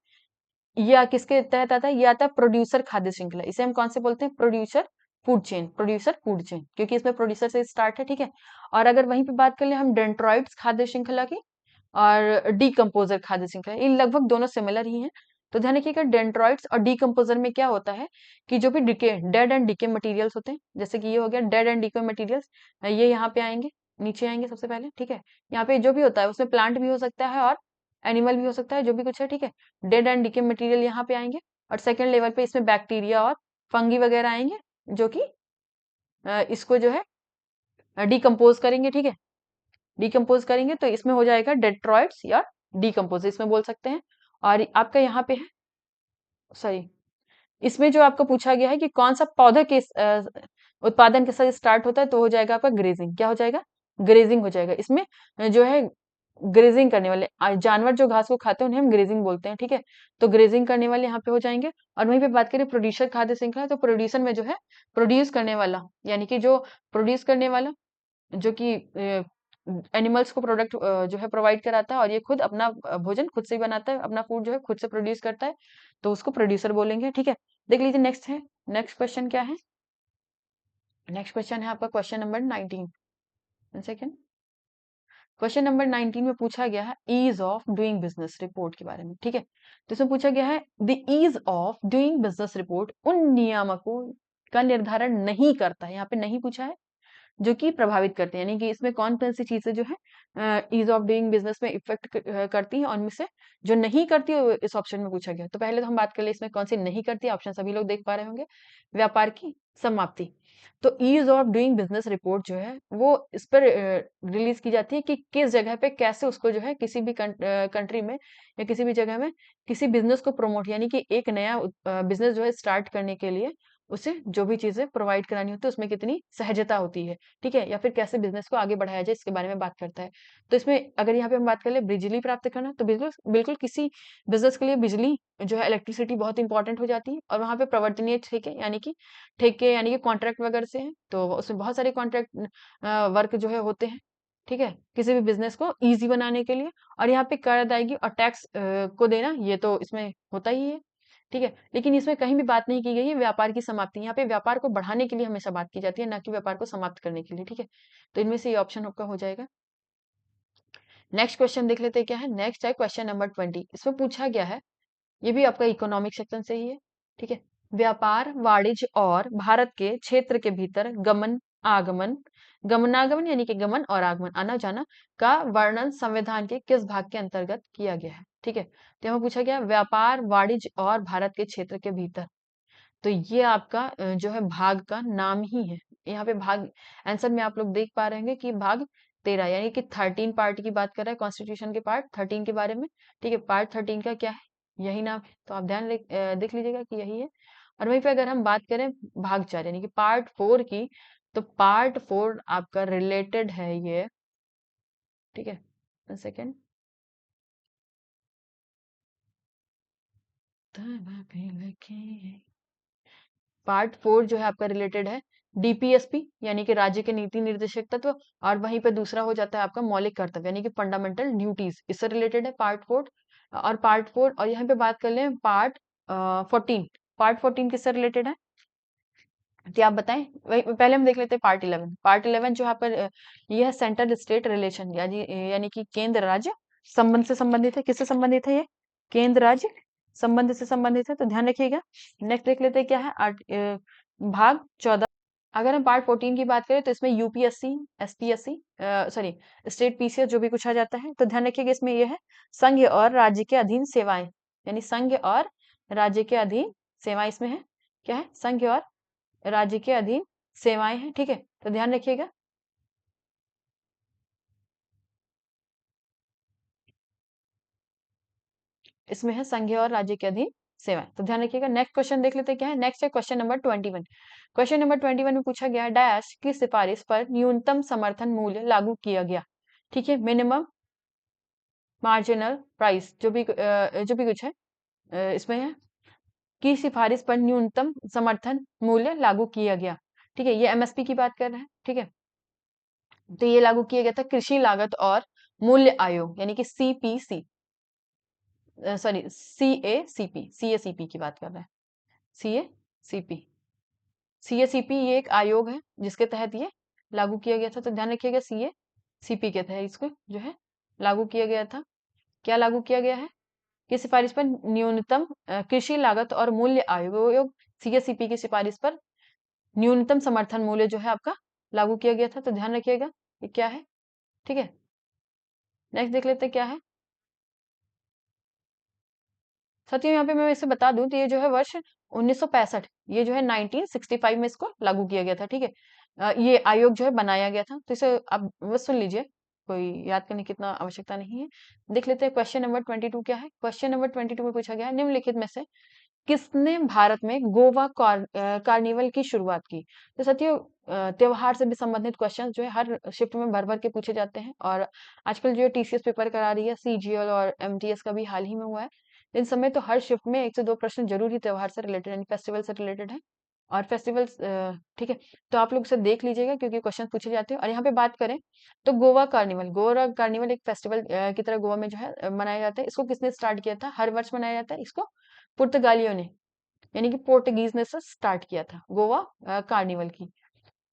ये किसके तहत आता है, ये आता है प्रोड्यूसर खाद्य श्रृंखला। इसे हम कौन से बोलते हैं, producer food chain, producer food chain, क्योंकि इसमें प्रोड्यूसर से स्टार्ट है, ठीक है। और अगर वहीं पे बात कर ले हम डेंट्रॉइड्स खाद्य श्रृंखला की और डीकम्पोजर खाद्य श्रृंखला, ये लगभग दोनों सिमिलर ही हैं। तो ध्यान रखिएगा, डेंट्रॉइड्स और डीकम्पोजर में क्या होता है कि जो भी decay dead and decay materials होते हैं, जैसे कि ये हो गया डेड एंड डिके मटेरियल्स, ये यहाँ पे आएंगे, नीचे आएंगे सबसे पहले, ठीक है। यहाँ पे जो भी होता है उसमें प्लांट भी हो सकता है और एनिमल भी हो सकता है, जो भी कुछ है, ठीक है। डेड एंड डिके मटेरियल यहाँ पे आएंगे। और सेकंड लेवल पे इसमें बैक्टीरिया और फंगी वगैरह आएंगे, जो कि इसको जो है डिकम्पोज करेंगे, ठीक है, डिकम्पोज करेंगे। तो इसमें हो जाएगा डेट्रॉइड्स या डिकम्पोज, इसमें बोल सकते हैं। और आपका यहाँ पे है, सॉरी, इसमें जो आपको पूछा गया है कि कौन सा पौधे के उत्पादन के साथ स्टार्ट होता है, तो हो जाएगा आपका ग्रेजिंग, क्या हो जाएगा, ग्रेजिंग हो जाएगा। इसमें जो है ग्रेजिंग करने वाले जानवर जो घास को खाते हैं उन्हें हम ग्रेजिंग बोलते हैं, ठीक है। तो ग्रेजिंग करने वाले यहाँ पे हो जाएंगे। और वहीं पे बात करें प्रोड्यूसर खाद्य श्रृंखला, तो प्रोड्यूसर में जो है प्रोड्यूस करने वाला यानी कि जो प्रोड्यूस करने वाला जो कि एनिमल्स को प्रोडक्ट जो है प्रोवाइड कराता है, और ये खुद अपना भोजन खुद से ही बनाता है, अपना फूड जो है खुद से प्रोड्यूस करता है, तो उसको प्रोड्यूसर बोलेंगे, ठीक है। देख लीजिए नेक्स्ट है, नेक्स्ट क्वेश्चन क्या है, नेक्स्ट क्वेश्चन है आपका question number 19। Second, question number 19 में पूछा गया है ease of doing business report के बारे में, ठीक है। तो इसमें पूछा गया है the ease of doing business report उन नियामकों का निर्धारण नहीं करता है, यहाँ पे नहीं पूछा है, जो कि प्रभावित करते हैं, यानी कि इसमें कौन-कौन सी चीजें जो है ईज ऑफ डूइंग बिजनेस में इफेक्ट करती हैं, और उनमें से जो नहीं करती है वो इस ऑप्शन में पूछा गया। तो पहले तो हम बात कर ले इसमें कौन सी नहीं करती है, ऑप्शन सभी लोग देख पा रहे होंगे, व्यापार की समाप्ति। तो ease of doing business report जो है वो इस पर रिलीज की जाती है कि किस जगह पे कैसे उसको जो है किसी भी कंट्री में या किसी भी जगह में किसी बिजनेस को प्रमोट यानी कि एक नया बिजनेस जो है स्टार्ट करने के लिए उसे जो भी चीजें प्रोवाइड करानी होती है उसमें कितनी सहजता होती है, ठीक है, या फिर कैसे बिजनेस को आगे बढ़ाया जाए इसके बारे में बात करता है। तो इसमें अगर यहाँ पे हम बात कर ले बिजली प्राप्त करना, तो बिल्कुल बिल्कुल किसी बिजनेस के लिए बिजली जो है इलेक्ट्रिसिटी बहुत इंपॉर्टेंट हो जाती है। और वहां पे प्रवर्तनीय ठेके यानी कि कॉन्ट्रैक्ट वगैरह से हैं, तो उसमें बहुत सारे कॉन्ट्रैक्ट वर्क जो है होते हैं, ठीक है, किसी भी बिजनेस को इजी बनाने के लिए। और यहाँ पे कर अदायगी और टैक्स को देना, ये तो इसमें होता ही है, ठीक है। लेकिन इसमें कहीं भी बात नहीं की गई है व्यापार की समाप्ति, यहाँ पे व्यापार को बढ़ाने के लिए हमेशा बात की जाती है, ना कि व्यापार को समाप्त करने के लिए, ठीक है। तो इनमें से ये ऑप्शन आपका हो जाएगा। नेक्स्ट क्वेश्चन देख लेते हैं क्या है, नेक्स्ट है क्वेश्चन नंबर 20। इसमें पूछा गया है, ये भी आपका इकोनॉमिक सेक्शन से ही है, ठीक है। व्यापार वाणिज्य और भारत के क्षेत्र के भीतर गमन आगमन गमनागमन यानी कि गमन और आगमन आना जाना का वर्णन संविधान के किस भाग के अंतर्गत किया गया है, ठीक है। तो यहाँ पूछा गया व्यापार वाणिज्य और भारत के क्षेत्र के भीतर, तो ये आपका जो है भाग का नाम ही है। यहाँ पे भाग आंसर में आप लोग देख पा रहे होंगे कि भाग 13 यानी कि 13 पार्ट की बात कर रहा है, कॉन्स्टिट्यूशन के पार्ट 13 के बारे में, ठीक है। पार्ट 13 का क्या है, यही नाम है, तो आप देख लीजिएगा कि यही है। और वहीं पे अगर हम बात करें भाग 4 यानी कि पार्ट 4 की, तो पार्ट 4 आपका रिलेटेड है ये, ठीक है, सेकेंड, पार्ट 4 जो है आपका रिलेटेड है डीपीएसपी यानी कि राज्य के नीति निर्देशक तत्व, और वहीं पे दूसरा हो जाता है आपका मौलिक कर्तव्य यानी कि फंडामेंटल ड्यूटीज, इससे रिलेटेड है पार्ट 4। और यहाँ पे बात कर लें पार्ट 14, पार्ट 14 किससे रिलेटेड है, तो आप बताएं। वही पहले हम देख लेते हैं पार्ट 11। पार्ट 11 जो यहाँ पर ये है सेंट्रल स्टेट रिलेशन, यानी यानी कि केंद्र राज्य संबंध से संबंधित है। किससे संबंधित है ये, केंद्र राज्य संबंध से संबंधित है, तो ध्यान रखिएगा। नेक्स्ट देख लेते हैं क्या है भाग 14। अगर हम पार्ट 14 की बात करें तो इसमें UPSC, SPSC, sorry state PCS जो भी कुछ आ जाता है, तो ध्यान रखिएगा इसमें ये है संघ और राज्य के अधीन सेवाएं, यानी संघ और राज्य के अधीन सेवाएं इसमें है, क्या है, संघ और राज्य के अधीन सेवाएं हैं, ठीक है, तो ध्यान रखिएगा। इसमें है संघ और राज्य के अधीन सेवाएं, तो ध्यान रखिएगा। नेक्स्ट क्वेश्चन देख लेते हैं क्या है। नेक्स्ट है क्वेश्चन नंबर 21। क्वेश्चन नंबर 21 में पूछा गया डैश की सिफारिश पर न्यूनतम समर्थन मूल्य लागू किया गया, ठीक है, मिनिमम मार्जिनल प्राइस जो भी कुछ है इसमें है की सिफारिश पर न्यूनतम समर्थन मूल्य लागू किया गया, ठीक है, ये एमएसपी की बात कर रहे हैं, ठीक है, तो ये लागू किया गया था कृषि लागत और मूल्य आयोग यानी कि सीपीसी, सॉरी सीएसीपी की बात कर रहे हैं, सीएसीपी, सीएसीपी ये एक आयोग है जिसके तहत ये लागू किया गया था, तो ध्यान रखिएगा सीएसीपी के तहत इसको जो है लागू किया गया था। क्या लागू किया गया है कि सिफारिश पर न्यूनतम कृषि लागत और मूल्य आयोग, सीएसीपी की सिफारिश पर न्यूनतम समर्थन मूल्य जो है आपका लागू किया गया था, तो ध्यान रखिएगा ये क्या है, ठीक है। नेक्स्ट देख लेते हैं क्या है। साथियों यहाँ पे मैं इसे बता दूं तो ये जो है वर्ष 1965, ये जो है 1965 में इसको लागू किया गया था, ठीक है। ये आयोग जो है बनाया गया था, तो इसे आप बस सुन लीजिए, कोई याद करने की इतना आवश्यकता नहीं है। देख लेते हैं क्वेश्चन नंबर 22 क्या है। क्वेश्चन नंबर 22 में पूछा गया है निम्नलिखित में से किसने भारत में गोवा कार्निवल की शुरुआत की। तो साथियों त्योहार से भी संबंधित क्वेश्चन जो है हर शिफ्ट में भर भर के पूछे जाते हैं, और आजकल जो टीसीएस पेपर करा रही है सीजीएल और एमटीएस का भी हाल ही में हुआ है, इन समय तो हर शिफ्ट में 1 से 2 प्रश्न जरूर ही त्योहार से रिलेटेड यानी फेस्टिवल से रिलेटेड है, और फेस्टिवल्स ठीक है, तो आप लोग इसे देख लीजिएगा क्योंकि क्वेश्चन पूछे जाते हैं। और यहाँ पे बात करें तो गोवा कार्निवल एक फेस्टिवल की तरह गोवा में जो है मनाया जाता है। इसको किसने स्टार्ट किया था, हर वर्ष मनाया जाता है इसको पुर्तगालियों ने, यानी कि पोर्टुगीज ने से स्टार्ट किया था गोवा कार्निवल की,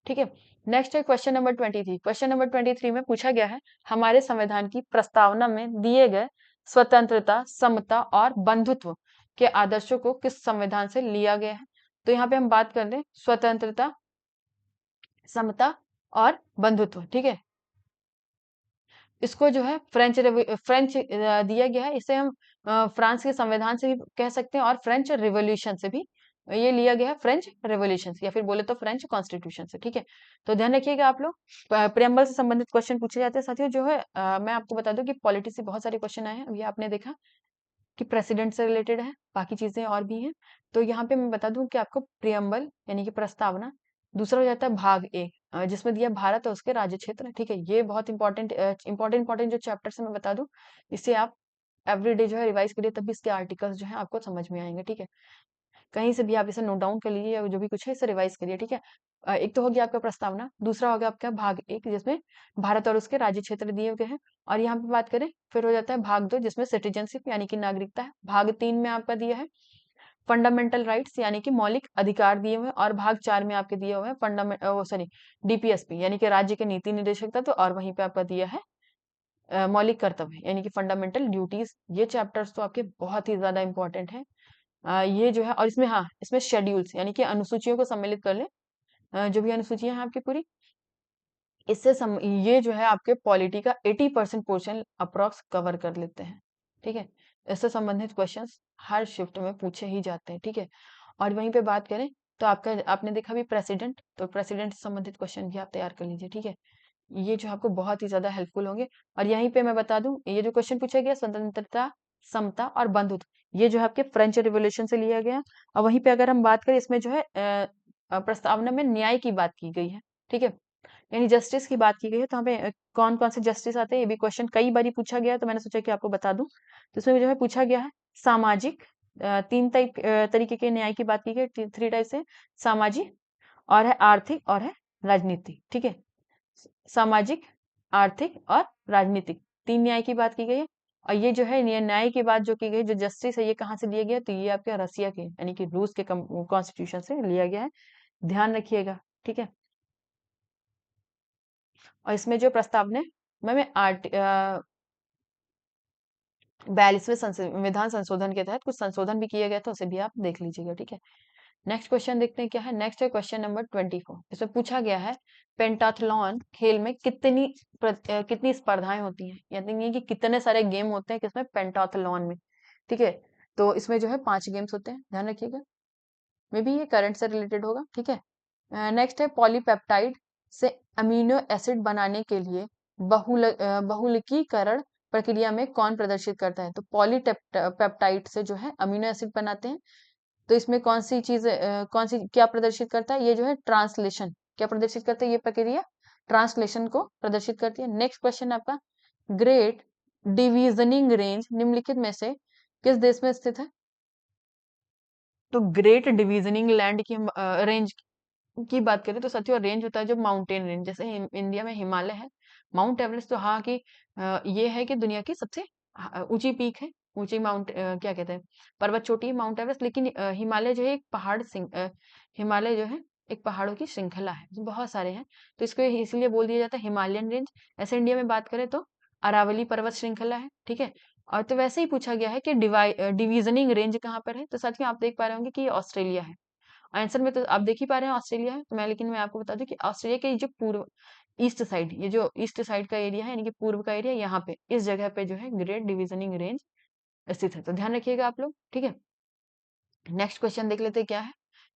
ठीक है। नेक्स्ट है क्वेश्चन नंबर 23। क्वेश्चन नंबर 23 में पूछा गया है हमारे संविधान की प्रस्तावना में दिए गए स्वतंत्रता, समता और बंधुत्व के आदर्शों को किस संविधान से लिया गया है। तो यहाँ पे हम बात कर रहे हैं स्वतंत्रता, समता और बंधुत्व, ठीक है। इसको जो है फ्रेंच दिया गया है, इसे हम फ्रांस के संविधान से भी कह सकते हैं और फ्रेंच रिवॉल्यूशन से भी ये लिया गया है, फ्रेंच रिवॉल्यूशन से, या फिर बोले तो फ्रेंच कॉन्स्टिट्यूशन से, ठीक है। तो ध्यान रखिएगा आप लोग, प्रेम्बल से संबंधित क्वेश्चन पूछे जाते हैं साथियों। जो है मैं आपको बता दूं कि पॉलिटी से बहुत सारे क्वेश्चन आए हैं, अभी आपने देखा कि प्रेसिडेंट से रिलेटेड है, बाकी चीजें और भी हैं। तो यहाँ पे मैं बता दूं कि आपको प्रियम्बल यानी कि प्रस्तावना, दूसरा हो जाता है भाग ए जिसमें दिया भारत और उसके राज्य क्षेत्र, ठीक है। ये बहुत इंपॉर्टेंट जो चैप्टर है मैं बता दूं, इससे आप एवरीडे जो है रिवाइज करिए, तभी इसके आर्टिकल्स जो है आपको समझ में आएंगे, ठीक है। कहीं से भी आप इसे नोट डाउन कर लीजिए या जो भी कुछ है इसे रिवाइज करिए, ठीक है। एक तो हो गया आपका प्रस्तावना, दूसरा हो गया आपका भाग एक जिसमें भारत और उसके राज्य क्षेत्र दिए गए हैं, और यहाँ पे बात करें फिर हो जाता है भाग 2 जिसमें सिटीजनशिप यानी कि नागरिकता है। भाग 3 में आपका दिया है फंडामेंटल राइट्स यानी कि मौलिक अधिकार दिए हुए हैं, और भाग 4 में आपके दिए हुए हैं डीपीएसपी यानी कि राज्य के नीति निर्देशक तत्व, और वहीं पे आपका दिया है मौलिक कर्तव्य यानी कि फंडामेंटल ड्यूटीज। ये चैप्टर्स तो आपके बहुत ही ज्यादा इंपॉर्टेंट है। ये जो है, और इसमें हाँ इसमें शेड्यूल्स यानी कि अनुसूचियों को सम्मिलित कर ले, जो भी अनुसूचियां हैं आपकी पूरी, ये जो है आपके पॉलिटी का 80% पोर्शन अप्रॉक्स कवर कर लेते हैं, ठीक है। इससे संबंधित क्वेश्चंस हर शिफ्ट में पूछे ही जाते हैं, ठीक है। और वहीं पे बात करें तो आपका आपने देखा भी प्रेसिडेंट, तो प्रेसिडेंट से संबंधित क्वेश्चन भी आप तैयार कर लीजिए, ठीक है। ये जो आपको बहुत ही ज्यादा हेल्पफुल होंगे। और यहीं पे मैं बता दूं ये जो क्वेश्चन पूछा गया स्वतंत्रता, समता और बंधुत्व, ये जो है आपके फ्रेंच रिवॉल्यूशन से लिया गया है। और वहीं पे अगर हम बात करें, इसमें जो है प्रस्तावना में न्याय की बात की गई है, ठीक है, यानी जस्टिस की बात की गई है। तो हमें कौन कौन से जस्टिस आते हैं, ये भी क्वेश्चन कई बार पूछा गया है, तो मैंने सोचा कि आपको बता दूं। तो इसमें जो है पूछा गया है सामाजिक, तीन टाइप तरीके के न्याय की बात की गई, थ्री टाइप से, सामाजिक और है आर्थिक और है राजनीतिक, ठीक है। सामाजिक, आर्थिक और राजनीतिक, तीन न्याय की बात की गई है। और ये जो है ये न्याय की बात जो की गई, जो जस्टिस है, ये कहाँ से लिया गया, तो ये आपके रसिया के यानी कि रूस के कॉन्स्टिट्यूशन से लिया गया है, ध्यान रखिएगा, ठीक है। और इसमें जो प्रस्ताव ने मैं 42वें संविधान संशोधन के तहत कुछ संशोधन भी किए गए, तो उसे भी आप देख लीजिएगा, ठीक है। नेक्स्ट क्वेश्चन देखते हैं क्या है। नेक्स्ट है क्वेश्चन नंबर 24। इसमें पूछा गया है पेंटाथलॉन खेल में कितनी स्पर्धाएं होती हैं, यानी कि कितने सारे गेम होते हैं किसमें, पेंटाथलॉन में, ठीक है। तो इसमें जो है 5 गेम्स होते हैं, ध्यान रखिएगा। मे बी ये करंट से रिलेटेड होगा, ठीक है। नेक्स्ट है पॉलीपेप्टाइड से अमीनो एसिड बनाने के लिए बहुलकीकरण प्रक्रिया में कौन प्रदर्शित करता है। तो पॉलीपेप्टाइड से जो है अमीनो एसिड बनाते हैं, तो इसमें कौन सी चीज कौन सी क्या प्रदर्शित करता है, ये जो है ट्रांसलेशन, क्या प्रदर्शित करता है ये प्रक्रिया, ट्रांसलेशन को प्रदर्शित करती है। नेक्स्ट क्वेश्चन आपका, ग्रेट डिवीजनिंग रेंज निम्नलिखित में से किस देश में स्थित है। तो ग्रेट डिवीजनिंग लैंड की रेंज की बात करें तो साथियों, रेंज होता है जो माउंटेन रेंज, जैसे इंडिया में हिमालय है, माउंट एवरेस्ट, तो हाँ की ये है कि दुनिया की सबसे ऊंची पीक है, ऊंची क्या कहते हैं, पर्वत चोटी है माउंट एवरेस्ट। लेकिन हिमालय जो है एक हिमालय जो है एक पहाड़ों की श्रृंखला है, जो बहुत सारे हैं, तो इसको इसलिए बोल दिया जाता है हिमालयन रेंज। ऐसे इंडिया में बात करें तो अरावली पर्वत श्रृंखला है, ठीक है। और तो वैसे ही पूछा गया है कि डिवीजनिंग रेंज कहाँ पर है, तो साथियों आप देख पा रहे होंगे कि ये ऑस्ट्रेलिया है। आंसर में तो आप देख ही पा रहे हैं ऑस्ट्रेलिया है, तो लेकिन मैं आपको बता दूं कि ऑस्ट्रेलिया के जो पूर्व ईस्ट साइड, ये जो ईस्ट साइड का एरिया है यानी कि पूर्व का एरिया, यहाँ पे इस जगह पे जो है ग्रेट डिवीजनिंग रेंज स्थित है, तो ध्यान रखिएगा आप लोग, ठीक है। नेक्स्ट क्वेश्चन देख लेते हैं क्या है।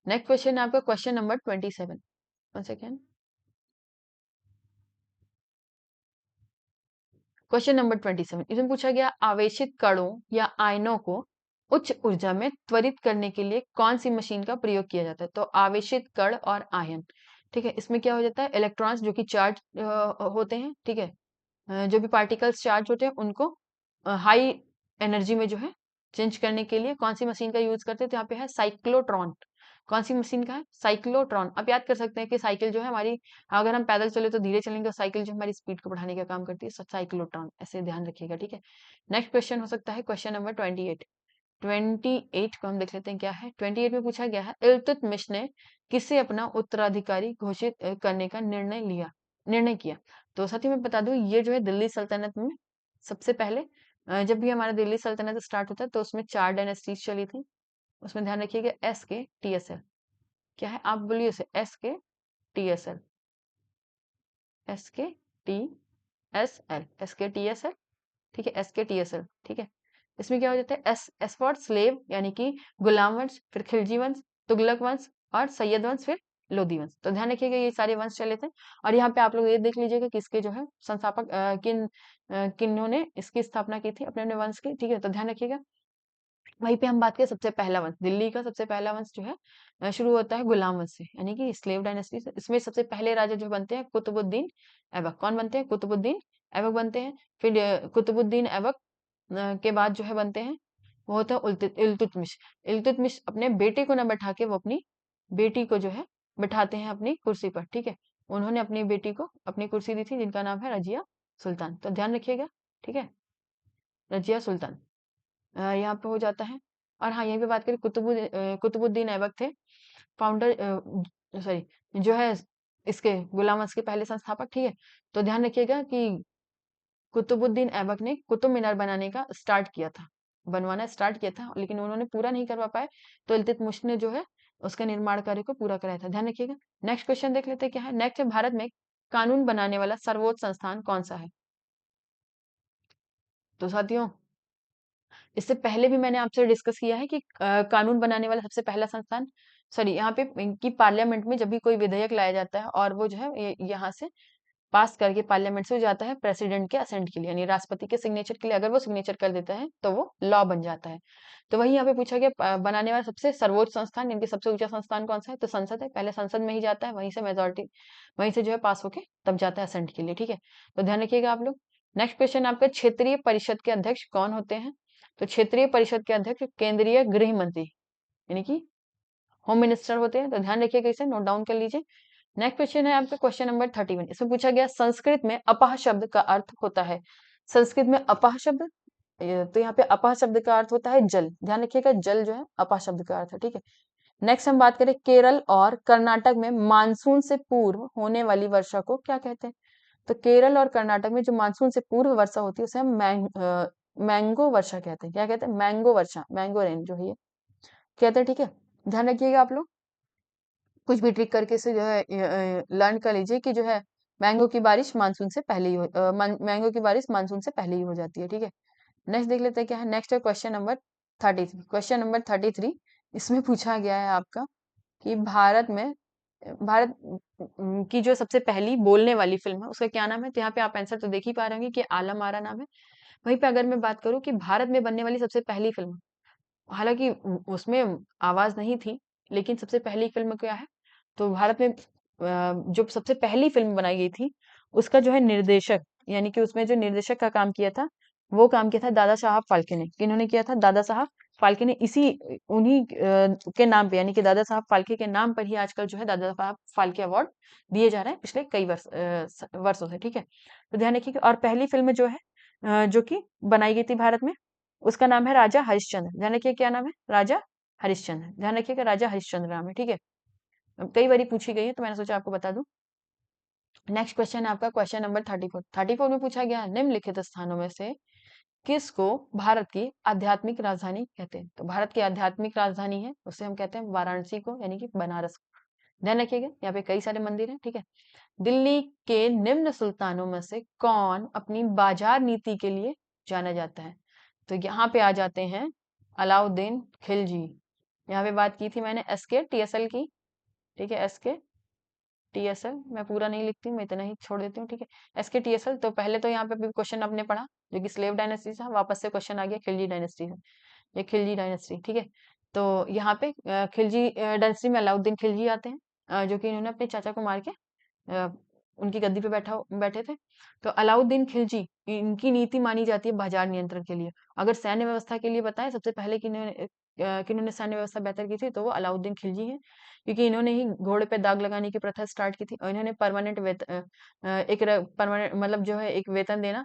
नेक्स्ट क्वेश्चन है आपका question number 27। One second. Question number 27, इसमें पूछा गया आवेशित कणों या आयनों को उच्च ऊर्जा में त्वरित करने के लिए कौन सी मशीन का प्रयोग किया जाता है। तो आवेशित कण और आयन, ठीक है, इसमें क्या हो जाता है, इलेक्ट्रॉन्स जो कि चार्ज होते हैं, ठीक है, जो भी पार्टिकल्स चार्ज होते हैं उनको हाई एनर्जी में जो है चेंज करने के लिए कौन सी मशीन का यूज करते हैं, तो यहाँ पे है साइक्लोट्रॉन। कौन सी मशीन का है, साइक्लोट्रॉन। आप याद कर सकते हैं कि साइकिल जो है हमारी, अगर हम पैदल चले तो धीरे चलेंगे, तो साइकिल जो हमारी स्पीड को बढ़ाने का काम करती है, साइक्लोट्रॉन, ऐसे ध्यान रखिएगा, ठीक है। नेक्स्ट क्वेश्चन हो सकता है क्वेश्चन नंबर 28। 28 को हम देख लेते हैं क्या है। 28 में पूछा गया है इल्तुतमिश ने किसे अपना उत्तराधिकारी घोषित करने का निर्णय किया। तो साथ ही मैं बता दूं, ये जो है दिल्ली सल्तनत में सबसे पहले जब भी हमारा दिल्ली सल्तनत स्टार्ट होता है तो उसमें 4 डायनेस्टीज चली थी। उसमें ध्यान रखिएगा SKTSL, क्या है आप बोलिए उसे, SKTSL, SKTSL, ठीक है, SKTSL, ठीक है। इसमें क्या हो जाता है, एस फॉर स्लेव यानी कि गुलाम वंश, फिर खिलजी वंश, तुगलक वंश और सैयद वंश, फिर लोधी वंश। तो ध्यान रखिएगा ये सारे वंश चले थे। और यहाँ पे आप लोग ये देख लीजिएगा कि इसके जो है संस्थापक किन्होंने इसकी स्थापना की थी अपने अपने वंश की, ठीक है, तो ध्यान रखिएगा। वहीं पे हम बात करें सबसे पहला वंश, दिल्ली का सबसे पहला वंश जो है शुरू होता है गुलाम वंश से, यानी कि स्लेव डायनेस्टी से। इसमें सबसे पहले राजा जो बनते हैं कुतुबुद्दीन ऐबक। कौन बनते हैं, कुतुबुद्दीन ऐबक बनते हैं। फिर कुतुबुद्दीन ऐबक के बाद जो है बनते हैं वो होता है इल्तुतमिश। इल्तुतमिश अपने बेटे को न बैठा के वो अपनी बेटी को जो है बैठाते हैं अपनी कुर्सी पर, ठीक है। उन्होंने अपनी बेटी को अपनी कुर्सी दी थी जिनका नाम है रजिया सुल्तान, तो ध्यान रखिएगा, ठीक है, रजिया सुल्तान यहाँ पे हो जाता है। और हाँ, यहीं पे बात करें कुतुबुद्दीन ऐबक थे फाउंडर, सॉरी जो है इसके गुलाम वंश के पहले संस्थापक, ठीक है। तो ध्यान रखिएगा कि कुतुबुद्दीन ऐबक ने कुतुब मीनार बनाने का स्टार्ट किया था, बनवाना स्टार्ट किया था, लेकिन उन्होंने पूरा नहीं करवा पाए, तो इल्तुतमिश ने जो है उसका निर्माण कार्य को पूरा कराया था, ध्यान रखिएगा। नेक्स्ट क्वेश्चन देख लेते हैं क्या है। नेक्स्ट है भारत में कानून बनाने वाला सर्वोच्च संस्थान कौन सा है। तो साथियों, इससे पहले भी मैंने आपसे डिस्कस किया है कि कानून बनाने वाला सबसे पहला संस्थान, सॉरी यहाँ पे कि पार्लियामेंट में जब भी कोई विधेयक लाया जाता है और वो जो है यहाँ से पास करके पार्लियामेंट से जाता है प्रेसिडेंट के असेंट के लिए, यानी राष्ट्रपति के सिग्नेचर के लिए। अगर वो सिग्नेचर कर देता है तो वो लॉ बन जाता है। तो वही यहाँ पे पूछा गया, बनाने वाला सबसे सर्वोच्च संस्थान यानी कि सबसे ऊंचा संस्थान कौन सा है, तो संसद है। पहले संसद में ही जाता है, वहीं से मेजोरिटी, वहीं से जो है पास होके तब जाता है असेंट के लिए, ठीक है। तो ध्यान रखिएगा आप लोग। नेक्स्ट क्वेश्चन आपका, क्षेत्रीय परिषद के अध्यक्ष कौन होते हैं? तो क्षेत्रीय परिषद के अध्यक्ष केंद्रीय गृह मंत्री यानी कि होम मिनिस्टर होते हैं। तो ध्यान रखिएगा, इसे नोट डाउन कर लीजिए। नेक्स्ट क्वेश्चन है आपका क्वेश्चन नंबर 31। इसमें पूछा गया संस्कृत में अपाह शब्द का अर्थ होता है। संस्कृत में अपाह शब्द, तो यहाँ पे अपाह शब्द का अर्थ होता है जल। ध्यान रखिएगा, जल जो है अपाह शब्द का अर्थ है, ठीक है। नेक्स्ट हम बात करें, केरल और कर्नाटक में मानसून से पूर्व होने वाली वर्षा को क्या कहते हैं? तो केरल और कर्नाटक में जो मानसून से पूर्व वर्षा होती है उसे हम मैंगो वर्षा कहते हैं। क्या कहते हैं? मैंगो वर्षा, मैंगो रेन जो है ये कहते हैं, ठीक है। ध्यान रखिएगा आप लोग, कुछ भी ट्रिक करके इसे जो है लर्न कर लीजिए कि जो है मैंगो की बारिश मानसून से पहले ही मैंगो की बारिश मानसून से पहले ही हो जाती है, ठीक है। नेक्स्ट देख लेते हैं क्या है। नेक्स्ट है क्वेश्चन नंबर 33। क्वेश्चन नंबर 33 इसमें पूछा गया है आपका कि भारत की जो सबसे पहली बोलने वाली फिल्म है उसका क्या नाम है? तो यहाँ पे आप आंसर तो देख ही पा रहे होंगे कि आलम आरा नाम है। वहीं पे अगर मैं बात करूँ कि भारत में बनने वाली सबसे पहली फिल्म, हालांकि उसमें आवाज नहीं थी, लेकिन सबसे पहली फिल्म क्या है? तो भारत में जो सबसे पहली फिल्म बनाई गई थी उसका जो है निर्देशक, यानी कि उसमें जो निर्देशक का काम किया था वो काम किया था दादा साहब फाल्के ने। किन्होंने किया था? दादा साहब फाल्के ने। इसी उन्हीं के नाम पे, यानी कि दादा साहब फाल्के के नाम पर ही आजकल जो है दादा साहब फाल्के अवार्ड दिए जा रहे हैं पिछले कई वर्षों से, ठीक है। तो ध्यान रखिएगा। और पहली फिल्म जो है जो कि बनाई गई थी भारत में, उसका नाम है राजा हरिश्चंद्र। ध्यान रखिए क्या नाम है? राजा हरिश्चंद्र। ध्यान रखिएगा, राजा हरिश्चंद्र नाम है, ठीक है। कई बारी पूछी गई है तो मैंने सोचा आपको बता दूं। नेक्स्ट क्वेश्चन है आपका क्वेश्चन नंबर 34। 34 में पूछा गया निम्नलिखित स्थानों में से किसको भारत की आध्यात्मिक राजधानी कहते हैं? तो भारत की आध्यात्मिक राजधानी है उसे हम कहते हैं वाराणसी को, यानी कि बनारस को। ध्यान रखिएगा, यहाँ पे कई सारे मंदिर हैं, ठीक है। दिल्ली के निम्न सुल्तानों में से कौन अपनी बाजार नीति के लिए जाना जाता है? तो यहाँ पे आ जाते हैं अलाउद्दीन खिलजी। यहाँ पे बात की थी मैंने एसके टीएसएल की, ठीक है। एसके टीएसएल, मैं पूरा नहीं लिखती हूँ, मैं इतना ही छोड़ देती हूँ, ठीक है। SK TSL. तो पहले तो यहाँ पे अभी क्वेश्चन आपने पढ़ा जो कि स्लेव डायनेस्टी था, वापस से क्वेश्चन आ गया खिलजी डायनेस्टी है। ये खिलजी डायनेस्टी, ठीक है। तो यहाँ पे खिलजी डायनेस्टी में अलाउद्दीन खिलजी आते हैं, जो कि इन्होंने अपने चाचा को मार के अ, उनकी गद्दी पे बैठे थे। तो अलाउद्दीन खिलजी, इनकी नीति मानी जाती है बाजार नियंत्रण के लिए। अगर सैन्य व्यवस्था के लिए बताएं सबसे पहले किन्होंने सैन्य व्यवस्था बेहतर की थी, तो वो अलाउद्दीन खिलजी हैं, क्योंकि इन्होंने ही घोड़े पे दाग लगाने की प्रथा स्टार्ट की थी। और इन्होंने परमानेंट मतलब जो है एक वेतन देना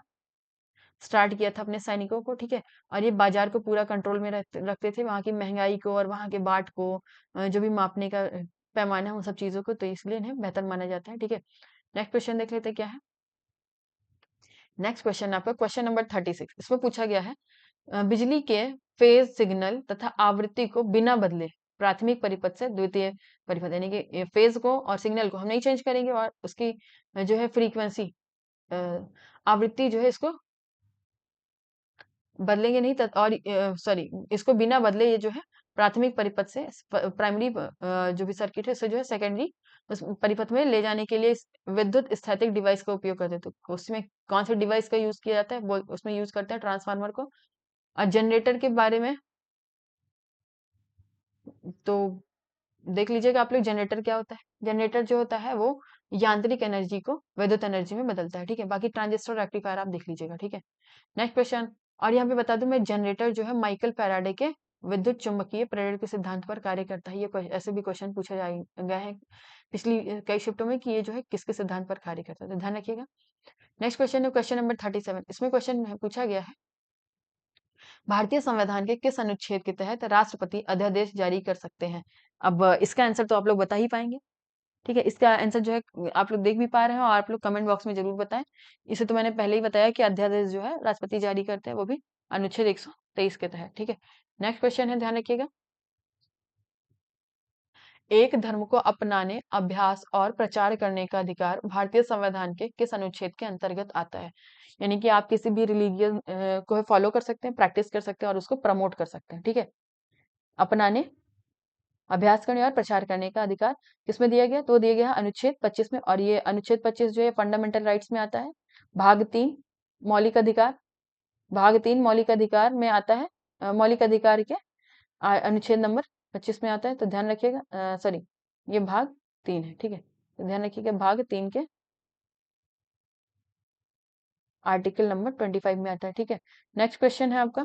स्टार्ट किया था अपने सैनिकों को, ठीक है। और ये बाजार को पूरा कंट्रोल में रखते थे, वहां की महंगाई को और वहां के बाट को, जो भी मापने का पैमाना है उन सब चीजों को, तो इसलिए इन्हें बेहतर माना जाता है, ठीक है। नेक्स्ट क्वेश्चन देख लेते हैं क्या है। नेक्स्ट क्वेश्चन आपका क्वेश्चन नंबर 36। इसमें पूछा गया है बिजली के फेज सिग्नल तथा आवृत्ति को बिना बदले प्राथमिक परिपथ से द्वितीय परिपथ, यानी कि फेज को और सिग्नल को हम नहीं चेंज करेंगे, और उसकी जो है फ्रीक्वेंसी, आवृत्ति जो है इसको बदलेंगे नहीं, और सॉरी, इसको बिना बदले ये जो है प्राथमिक परिपथ से प्राइमरी जो भी सर्किट है उसे जो है सेकेंडरी उस परिपथ में ले जाने के लिए इस विद्युत स्थैतिक डिवाइस का उपयोग करते हैं। तो उसमें कौन से डिवाइस का यूज किया जाता है? उसमें यूज करते हैं ट्रांसफार्मर को। और जनरेटर के बारे में तो देख लीजिएगा आप लोग, जनरेटर क्या होता है? जनरेटर जो होता है वो यांत्रिक एनर्जी को विद्युत एनर्जी में बदलता है, ठीक है। बाकी ट्रांजिस्टर रेक्टिफायर आप देख लीजिएगा, ठीक है। नेक्स्ट क्वेश्चन, और यहाँ पे बता दूं मैं, जनरेटर जो है माइकल फैराडे के विद्युत चुम्बकीय प्रेरण के सिद्धांत पर कार्य करता है। ये ऐसे भी क्वेश्चन पूछा गया है पिछली कई शिफ्टों में कि ये जो है किसके सिद्धांत पर कार्य करता है, तो ध्यान रखिएगा। नेक्स्ट क्वेश्चन है क्वेश्चन नंबर 37। इसमें क्वेश्चन पूछा गया है भारतीय संविधान के किस अनुच्छेद के तहत राष्ट्रपति अध्यादेश जारी कर सकते हैं? अब इसका आंसर तो आप लोग बता ही पाएंगे, ठीक है। इसका आंसर जो है आप लोग देख भी पा रहे हो, और आप लोग कमेंट बॉक्स में जरूर बताएं। इसे तो मैंने पहले ही बताया कि अध्यादेश जो है राष्ट्रपति जारी करते हैं, वो भी अनुच्छेद 123 के तहत, ठीक है। नेक्स्ट क्वेश्चन है, ध्यान रखिएगा, एक धर्म को अपनाने, अभ्यास और प्रचार करने का अधिकार भारतीय संविधान के किस अनुच्छेद के अंतर्गत आता है? यानी कि आप किसी भी रिलीजियन को फॉलो कर सकते हैं, प्रैक्टिस कर सकते हैं और उसको प्रमोट कर सकते हैं, ठीक है। अपनाने, अभ्यास करने और प्रचार करने का अधिकार किसमें दिया गया? तो दिया गया है अनुच्छेद 25 में, और ये अनुच्छेद 25 जो है फंडामेंटल राइट्स में आता है। भाग 3 मौलिक अधिकार, भाग 3 मौलिक अधिकार में आता है। मौलिक अधिकार के अनुच्छेद नंबर 25 में आता है, तो ध्यान रखिएगा। सॉरी, ये भाग 3 है, ठीक है। तो ध्यान रखिएगा भाग 3 के आर्टिकल नंबर 25 में आता है, ठीक है। नेक्स्ट क्वेश्चन है आपका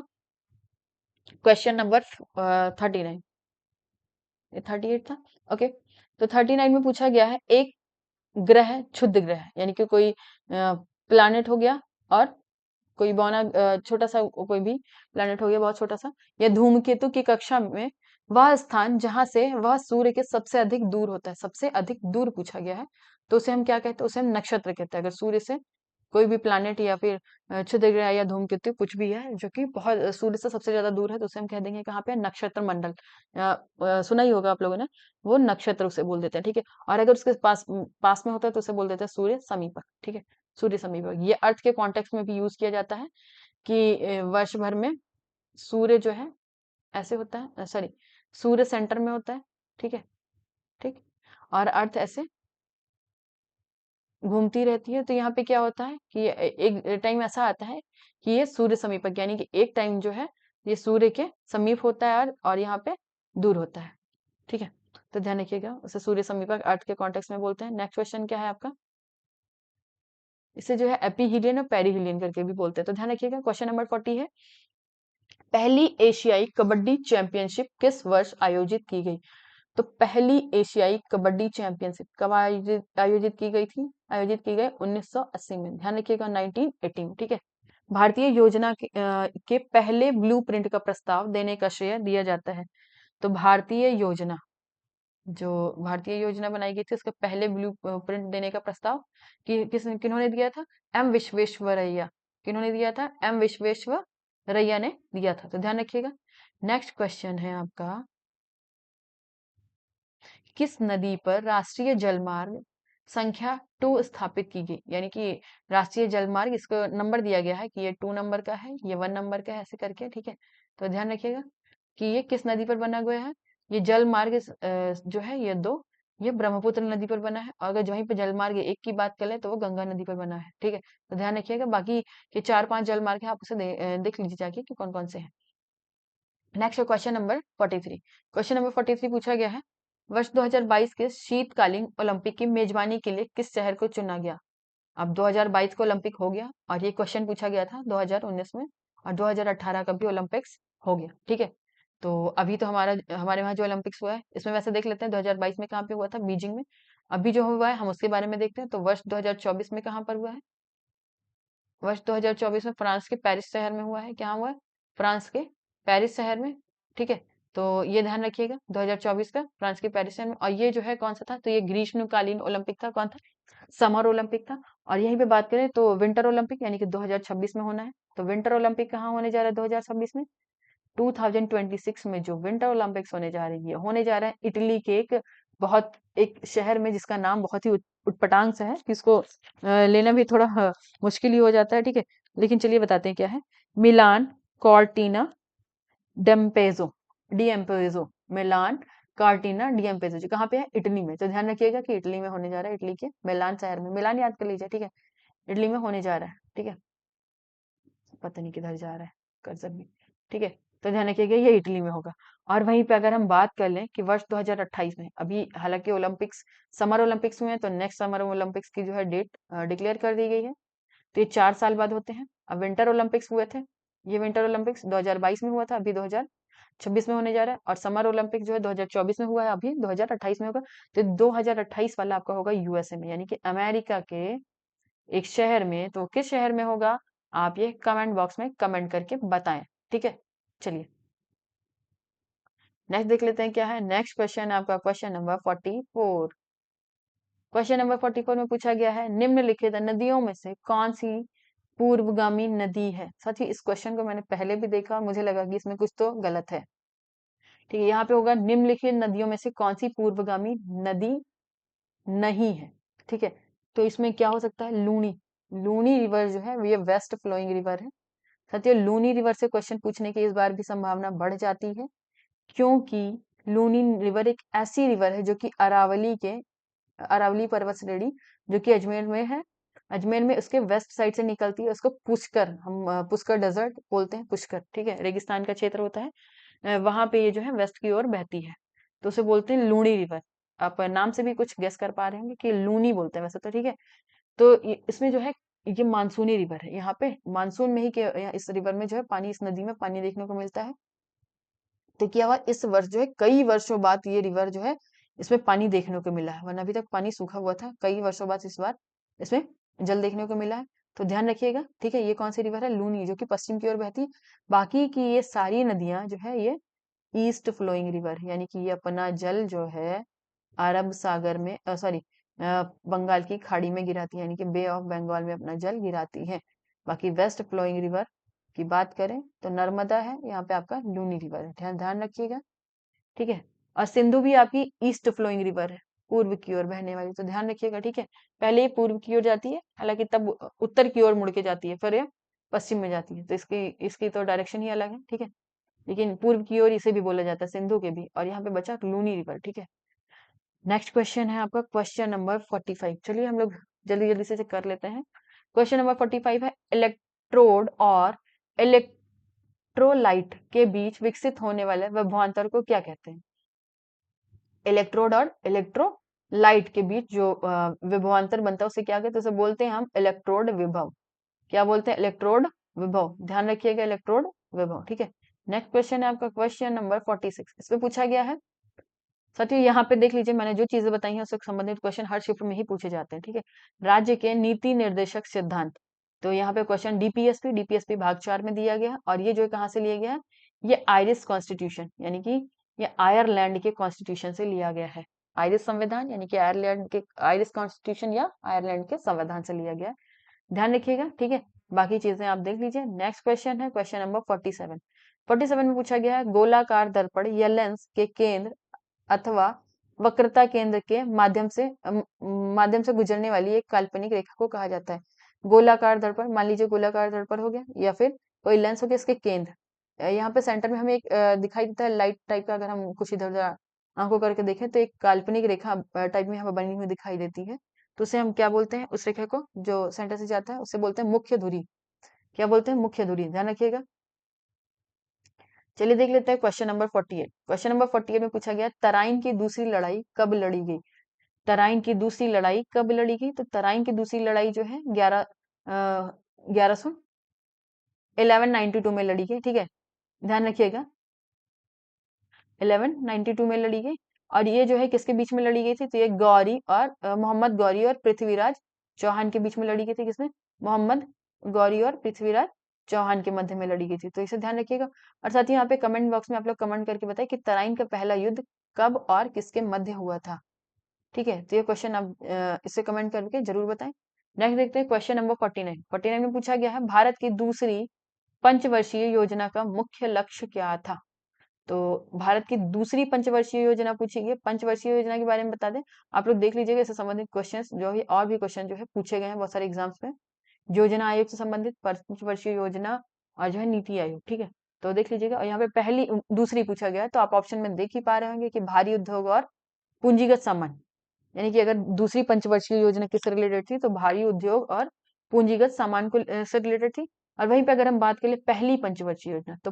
क्वेश्चन नंबर 39, 38 था, ओके। तो 39 में पूछा गया है, एक ग्रह क्षुद्र ग्रह यानी कि कोई प्लैनेट हो गया, और कोई बौना छोटा सा कोई भी प्लैनेट हो गया बहुत छोटा सा, या धूमकेतु की कक्षा में वह स्थान जहां से वह सूर्य के सबसे अधिक दूर होता है, सबसे अधिक दूर पूछा गया है, तो उसे हम क्या कहते हैं? उसे हम नक्षत्र कहते हैं। अगर सूर्य से कोई भी प्लैनेट या फिर क्षुद्र ग्रह या धूमकेतु कुछ भी है जो कि बहुत सूर्य से सबसे ज्यादा दूर है, तो उसे हम कह देंगे कहाँ पे? नक्षत्र मंडल। सुना ही होगा आप लोगों ने, वो नक्षत्र उसे बोल देते हैं, ठीक है। और अगर उसके पास पास में होता है तो उसे बोल देते हैं सूर्य समीपक, ठीक है। सूर्य समीपक ये अर्थ के कॉन्टेक्स्ट में भी यूज किया जाता है कि वर्ष भर में सूर्य जो है ऐसे होता है, सॉरी, सूर्य सेंटर में होता है, ठीक है, ठीक। और अर्थ ऐसे घूमती रहती है, तो यहाँ पे क्या होता है कि एक टाइम ऐसा आता है कि ये सूर्य समीपक, यानी कि एक टाइम जो है ये सूर्य के समीप होता है और यहाँ पे दूर होता है, ठीक है। तो ध्यान रखिएगा, उसे सूर्य समीपक अर्थ के कॉन्टेक्स्ट में बोलते हैं। नेक्स्ट क्वेश्चन क्या है आपका? इसे जो है एपीहीलियन और पेरीहीलियन करके भी बोलते हैं। तो ध्यान रखिएगा क्वेश्चन नंबर 40 है, पहली एशियाई कबड्डी चैंपियनशिप किस वर्ष आयोजित की गई? तो पहली एशियाई कबड्डी चैंपियनशिप कब आयोजित आयोजित की गई थी? आयोजित की गई 1980 में, ध्यान रखिएगा 1980 में, ठीक है। भारतीय योजना के पहले ब्लूप्रिंट का प्रस्ताव देने का श्रेय दिया जाता है। तो भारतीय योजना, जो भारतीय योजना बनाई गई थी उसका पहले ब्लू प्रिंट देने का प्रस्ताव किन्होंने दिया था? एम विश्वेश्वरैया। किन्होंने दिया था? एम विश्वेश्वरैया ने दिया था, तो ध्यान रखिएगा। नेक्स्ट क्वेश्चन है आपका, किस नदी पर राष्ट्रीय जलमार्ग संख्या 2 स्थापित की गई? यानी कि राष्ट्रीय जलमार्ग, इसको नंबर दिया गया है कि ये 2 नंबर का है, ये 1 नंबर का है, ऐसे करके, ठीक है। तो ध्यान रखिएगा कि ये किस नदी पर बना हुआ है। ये जलमार्ग जो है ये 2, ये ब्रह्मपुत्र नदी पर बना है। और अगर वहीं पे जलमार्ग 1 की बात करें तो वो गंगा नदी पर बना है, ठीक है। तो ध्यान रखिएगा, बाकी के 4-5 जलमार्ग है, आप उसे देख लीजिए जाके कि कौन कौन से हैं। Next question number 43। Question number 43 पूछा गया है, वर्ष 2022 के शीतकालीन ओलंपिक की मेजबानी के लिए किस शहर को चुना गया? अब 2022 को ओलंपिक हो गया, और ये क्वेश्चन पूछा गया था 2019 में, और 2018 का भी ओलंपिक्स हो गया, ठीक है। तो अभी तो हमारे वहाँ जो ओलंपिक्स हुआ है, इसमें वैसे देख लेते हैं 2022 में कहाँ पे हुआ था? बीजिंग में। अभी जो हुआ है हम उसके बारे में देखते हैं। तो वर्ष 2024 में कहाँ पर हुआ है? वर्ष 2024 में फ्रांस के पेरिस शहर में हुआ है। क्या हुआ है? फ्रांस के पेरिस शहर में, ठीक है। तो ये ध्यान रखिएगा 2024 का फ्रांस के पेरिस शहर में। और ये जो है कौन सा था? तो ये ग्रीष्मकालीन ओलंपिक था। कौन था? समर ओलंपिक था। और यहीं पे बात करें तो विंटर ओलंपिक यानी कि 2026 में होना है। तो विंटर ओलंपिक कहाँ होने जा रहा है 2026 में? 2026 में जो विंटर ओलंपिक्स होने जा रही है, होने जा रहा है इटली के एक शहर में, जिसका नाम बहुत ही उटपटांग सा है कि इसको लेना भी थोड़ा मुश्किल ही हो जाता है, ठीक है। लेकिन चलिए बताते हैं क्या है। मिलान कॉर्टिना डेम्पेजो डीएम्पेजो, मिलान कार्टिना डीएम्पेजो, जो कहाँ पे है? इटली में। तो ध्यान रखिएगा कि इटली में होने जा रहा है, इटली के मिलान शहर में। मिलान याद कर लीजिए, ठीक है। इटली में होने जा रहा है, ठीक है। पता नहीं किधर जा रहा है कर्सर भी, ठीक है। तो ध्यान रखिएगा ये इटली में होगा। और वहीं पे अगर हम बात कर लें कि वर्ष 2028 में, अभी हालांकि ओलंपिक्स समर ओलंपिक्स हुए हैं, तो नेक्स्ट समर ओलंपिक्स की जो है डेट डिक्लेयर कर दी गई है। तो ये 4 साल बाद होते हैं। अब विंटर ओलंपिक्स हुए थे, ये विंटर ओलंपिक्स 2022 में हुआ था, अभी 2026 में होने जा रहा है। और समर ओलंपिक जो है 2024 में हुआ है, अभी 2028 में होगा। तो 2028 वाला आपका होगा यूएसए में, यानी कि अमेरिका के एक शहर में। तो किस शहर में होगा? आप ये कमेंट बॉक्स में कमेंट करके बताएं, ठीक है। चलिए नेक्स्ट देख लेते हैं क्या है। नेक्स्ट क्वेश्चन आपका क्वेश्चन नंबर 44। क्वेश्चन नंबर 44 में पूछा गया है, निम्नलिखित नदियों में से कौन सी पूर्वगामी नदी है? साथी इस क्वेश्चन को मैंने पहले भी देखा और मुझे लगा कि इसमें कुछ तो गलत है, ठीक है। यहाँ पे होगा निम्नलिखित नदियों में से कौन सी पूर्वगामी नदी नहीं है, ठीक है। तो इसमें क्या हो सकता है? लूनी। लूनी रिवर जो है ये वेस्ट फ्लोइंग रिवर है। साथियों लूनी रिवर से क्वेश्चन पूछने की इस बार भी संभावना बढ़ जाती है, क्योंकि लूनी रिवर एक ऐसी रिवर है जो कि अरावली पर्वत श्रेणी जो कि अजमेर में है। अजमेर में उसके वेस्ट साइड से निकलती है। उसको पुष्कर, हम पुष्कर डेजर्ट बोलते हैं, पुष्कर, ठीक है, रेगिस्तान का क्षेत्र होता है। वहां पे ये जो है वेस्ट की ओर बहती है, तो उसे बोलते हैं लूनी रिवर। आप नाम से भी कुछ गेस कर पा रहे होंगे कि लूनी बोलते हैं वैसे तो, ठीक है। तो इसमें जो है ये मानसूनी रिवर है। यहाँ पे मानसून में ही इस रिवर में जो है पानी, इस नदी में पानी देखने को मिलता है। तो क्या हुआ, इस वर्ष जो है कई वर्षों बाद ये रिवर जो है इसमें पानी देखने को मिला है, वरना अभी तक पानी सूखा हुआ था। कई वर्षों बाद इस बार इसमें जल देखने को मिला है। तो ध्यान रखिएगा, ठीक है। ये कौन सी रिवर है? लूनी, जो कि पश्चिम की ओर बहती है। बाकी की ये सारी नदियां जो है ये ईस्ट फ्लोइंग रिवर है, यानी कि ये अपना जल जो है अरब सागर में, सॉरी, बंगाल की खाड़ी में गिराती है, यानी कि बे ऑफ बंगाल में अपना जल गिराती है। बाकी वेस्ट फ्लोइंग रिवर की बात करें तो नर्मदा है, यहाँ पे आपका लूनी रिवर है, ध्यान ध्यान रखिएगा, ठीक है। और सिंधु भी आपकी ईस्ट फ्लोइंग रिवर है, पूर्व की ओर बहने वाली, तो ध्यान रखिएगा, ठीक है। पहले ये पूर्व की ओर जाती है, हालांकि तब उत्तर की ओर मुड़ के जाती है, फिर ये पश्चिम में जाती है, तो इसकी इसकी तो डायरेक्शन ही अलग है, ठीक है। लेकिन पूर्व की ओर इसे भी बोला जाता है, सिंधु के भी। और यहाँ पे बचा लूनी रिवर, ठीक है। नेक्स्ट क्वेश्चन है आपका क्वेश्चन नंबर 45। चलिए हम लोग जल्दी जल्दी से कर लेते हैं। क्वेश्चन नंबर 45 है, इलेक्ट्रोड और इलेक्ट्रोलाइट के बीच विकसित होने वाले विभवांतर को क्या कहते हैं? इलेक्ट्रोड और इलेक्ट्रोलाइट के बीच जो विभवांतर बनता है उसे क्या कहते हैं? उसे बोलते हैं हम इलेक्ट्रोड विभव। क्या बोलते हैं? इलेक्ट्रोड विभव, ध्यान रखिएगा, इलेक्ट्रोड विभव, ठीक है। नेक्स्ट क्वेश्चन है आपका क्वेश्चन नंबर 46। इसमें पूछा गया है, साथियों यहाँ पे देख लीजिए, मैंने जो चीजें बताई हैं उससे संबंधित क्वेश्चन हर शिफ्ट में ही पूछे जाते हैं, ठीक है। राज्य के नीति निर्देशक सिद्धांत, तो यहाँ पे क्वेश्चन डीपीएसपी भाग 4 में दिया गया है। और ये जो है कहाँ से लिया गया है? ये आयरिश कॉन्स्टिट्यूशन, यानी कि ये आयरलैंड के कॉन्स्टिट्यूशन से लिया गया है। आयरिश संविधान, यानी कि आयरलैंड के आयरिश कॉन्स्टिट्यूशन या आयरलैंड के संविधान से लिया गया है, ध्यान रखिएगा, ठीक है। बाकी चीजें आप देख लीजिए। नेक्स्ट क्वेश्चन है क्वेश्चन नंबर 47। 47 में पूछा गया है, गोलाकार दर्पण या लेंस के केंद्र अथवा वक्रता केंद्र के माध्यम से गुजरने वाली एक काल्पनिक रेखा को कहा जाता है। गोलाकार दर्पण, मान लीजिए गोलाकार दर्पण हो गया, या फिर कोई लेंस हो गया, इसके केंद्र, यहाँ पे सेंटर में हमें एक दिखाई देता है लाइट टाइप का। अगर हम कुछ इधर उधर आंखों करके देखें तो एक काल्पनिक रेखा टाइप में हमें बनी हुई दिखाई देती है। तो उसे हम क्या बोलते हैं? उस रेखा को जो सेंटर से जाता है उसे बोलते हैं मुख्य धुरी। क्या बोलते हैं? मुख्य धुरी, ध्यान रखिएगा। चलिए देख लेते हैं क्वेश्चन नंबर 48। क्वेश्चन नंबर 48 में पूछा गया, तराइन की दूसरी लड़ाई कब लड़ी गई? तराइन की दूसरी लड़ाई कब लड़ी गई? तो तराइन की दूसरी लड़ाई जो है 1192 में लड़ी गई, ठीक है, ध्यान रखिएगा, 1192 में लड़ी गई। और ये जो है किसके बीच में लड़ी गई थी? तो ये गौरी और मोहम्मद गौरी और पृथ्वीराज चौहान के बीच में लड़ी गई थी। किसमें? मोहम्मद गौरी और पृथ्वीराज चौहान के मध्य में लड़ी गई थी, तो इसे ध्यान रखिएगा। और साथ ही यहाँ पे कमेंट बॉक्स में आप लोग कमेंट करके बताएं कि तराइन का पहला युद्ध कब और किसके मध्य हुआ था, ठीक है। तो ये क्वेश्चन आप इसे कमेंट करके जरूर बताएं। नेक्स्ट देखते हैं क्वेश्चन नंबर 49। 49 में पूछा गया है, भारत की दूसरी पंचवर्षीय योजना का मुख्य लक्ष्य क्या था? तो भारत की दूसरी पंचवर्षीय योजना पूछी गई। पंचवर्षीय योजना के बारे में बता दें, आप लोग देख लीजिएगा, इससे संबंधित क्वेश्चंस जो है और भी क्वेश्चन जो है पूछे गए हैं बहुत सारे एग्जाम्स में। योजना आयोग से संबंधित पंचवर्षीय योजना और जो है नीति आयोग, ठीक है। तो देख लीजिएगा, और यहाँ पे पहली दूसरी पूछा गया है, तो आप ऑप्शन में देख ही पा रहे होंगे कि भारी उद्योग और पूंजीगत सामान, यानी कि अगर दूसरी पंचवर्षीय योजना किससे रिलेटेड थी तो भारी उद्योग और पूंजीगत सामान को से रिलेटेड थी। और वहीं पे अगर हम बात करें पहली पंचवर्षीय योजना, तो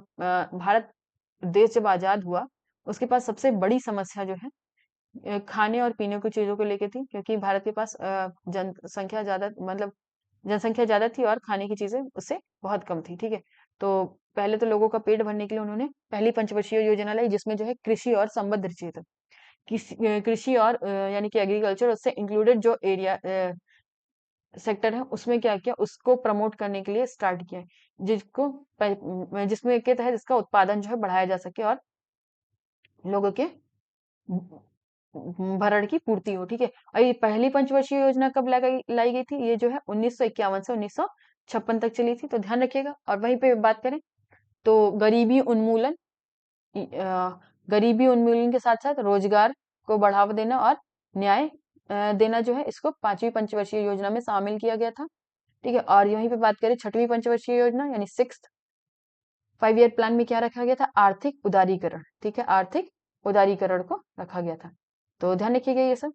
भारत देश जब आजाद हुआ उसके पास सबसे बड़ी समस्या जो है खाने और पीने की चीजों को लेकर थी, क्योंकि भारत के पास जनसंख्या ज्यादा, मतलब जनसंख्या ज्यादा थी और खाने की चीजें उससे बहुत कम थी, ठीक है। तो पहले तो लोगों का पेट भरने के लिए उन्होंने पहली पंचवर्षीय योजना लाई, जिसमें जो है कृषि और संबद्ध क्षेत्र, कृषि और यानी कि एग्रीकल्चर, उससे इंक्लूडेड जो एरिया सेक्टर है उसमें क्या किया, उसको प्रमोट करने के लिए स्टार्ट किया, जिसमें के तहत इसका उत्पादन जो है बढ़ाया जा सके और लोगों के भरण की पूर्ति हो, ठीक है। और ये पहली पंचवर्षीय योजना कब लाई गई थी? ये जो है 1951 से 1956 तक चली थी, तो ध्यान रखिएगा। और वहीं पे बात करें तो गरीबी उन्मूलन के साथ साथ रोजगार को बढ़ावा देना और न्याय देना जो है, इसको पांचवी पंचवर्षीय योजना में शामिल किया गया था, ठीक है। और यहीं पे बात करें छठवीं पंचवर्षीय योजना यानी 6th 5 ईयर प्लान में क्या रखा गया था? आर्थिक उदारीकरण, ठीक है, आर्थिक उदारीकरण को रखा गया था। तो ध्यान रखिएगा ये सब।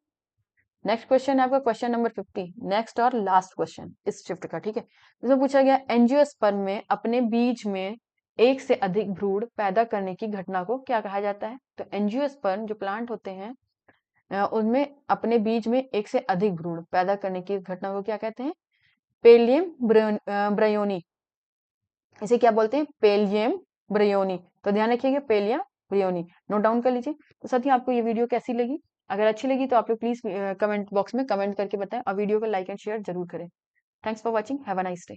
नेक्स्ट क्वेश्चन है आपका क्वेश्चन नंबर 50, नेक्स्ट और लास्ट क्वेश्चन इस शिफ्ट का, ठीक है। इसमें पूछा गया एंजियोस्पर्म में अपने बीज में एक से अधिक भ्रूण पैदा करने की घटना को क्या कहा जाता है। तो एंजियोस्पर्म जो प्लांट होते हैं उनमें अपने बीज में एक से अधिक भ्रूण पैदा करने की घटना को क्या कहते हैं, पेलियम ब्रयोनी। इसे क्या बोलते हैं, पेलियम ब्रयोनी। तो ध्यान रखिएगा पेलियम ब्रयोनी, नोट डाउन कर लीजिए। तो साथियों आपको ये वीडियो कैसी लगी, अगर अच्छी लगी तो आप लोग प्लीज कमेंट बॉक्स में कमेंट करके बताएं और वीडियो को लाइक एंड शेयर जरूर करें। Thanks for watching, have a nice day.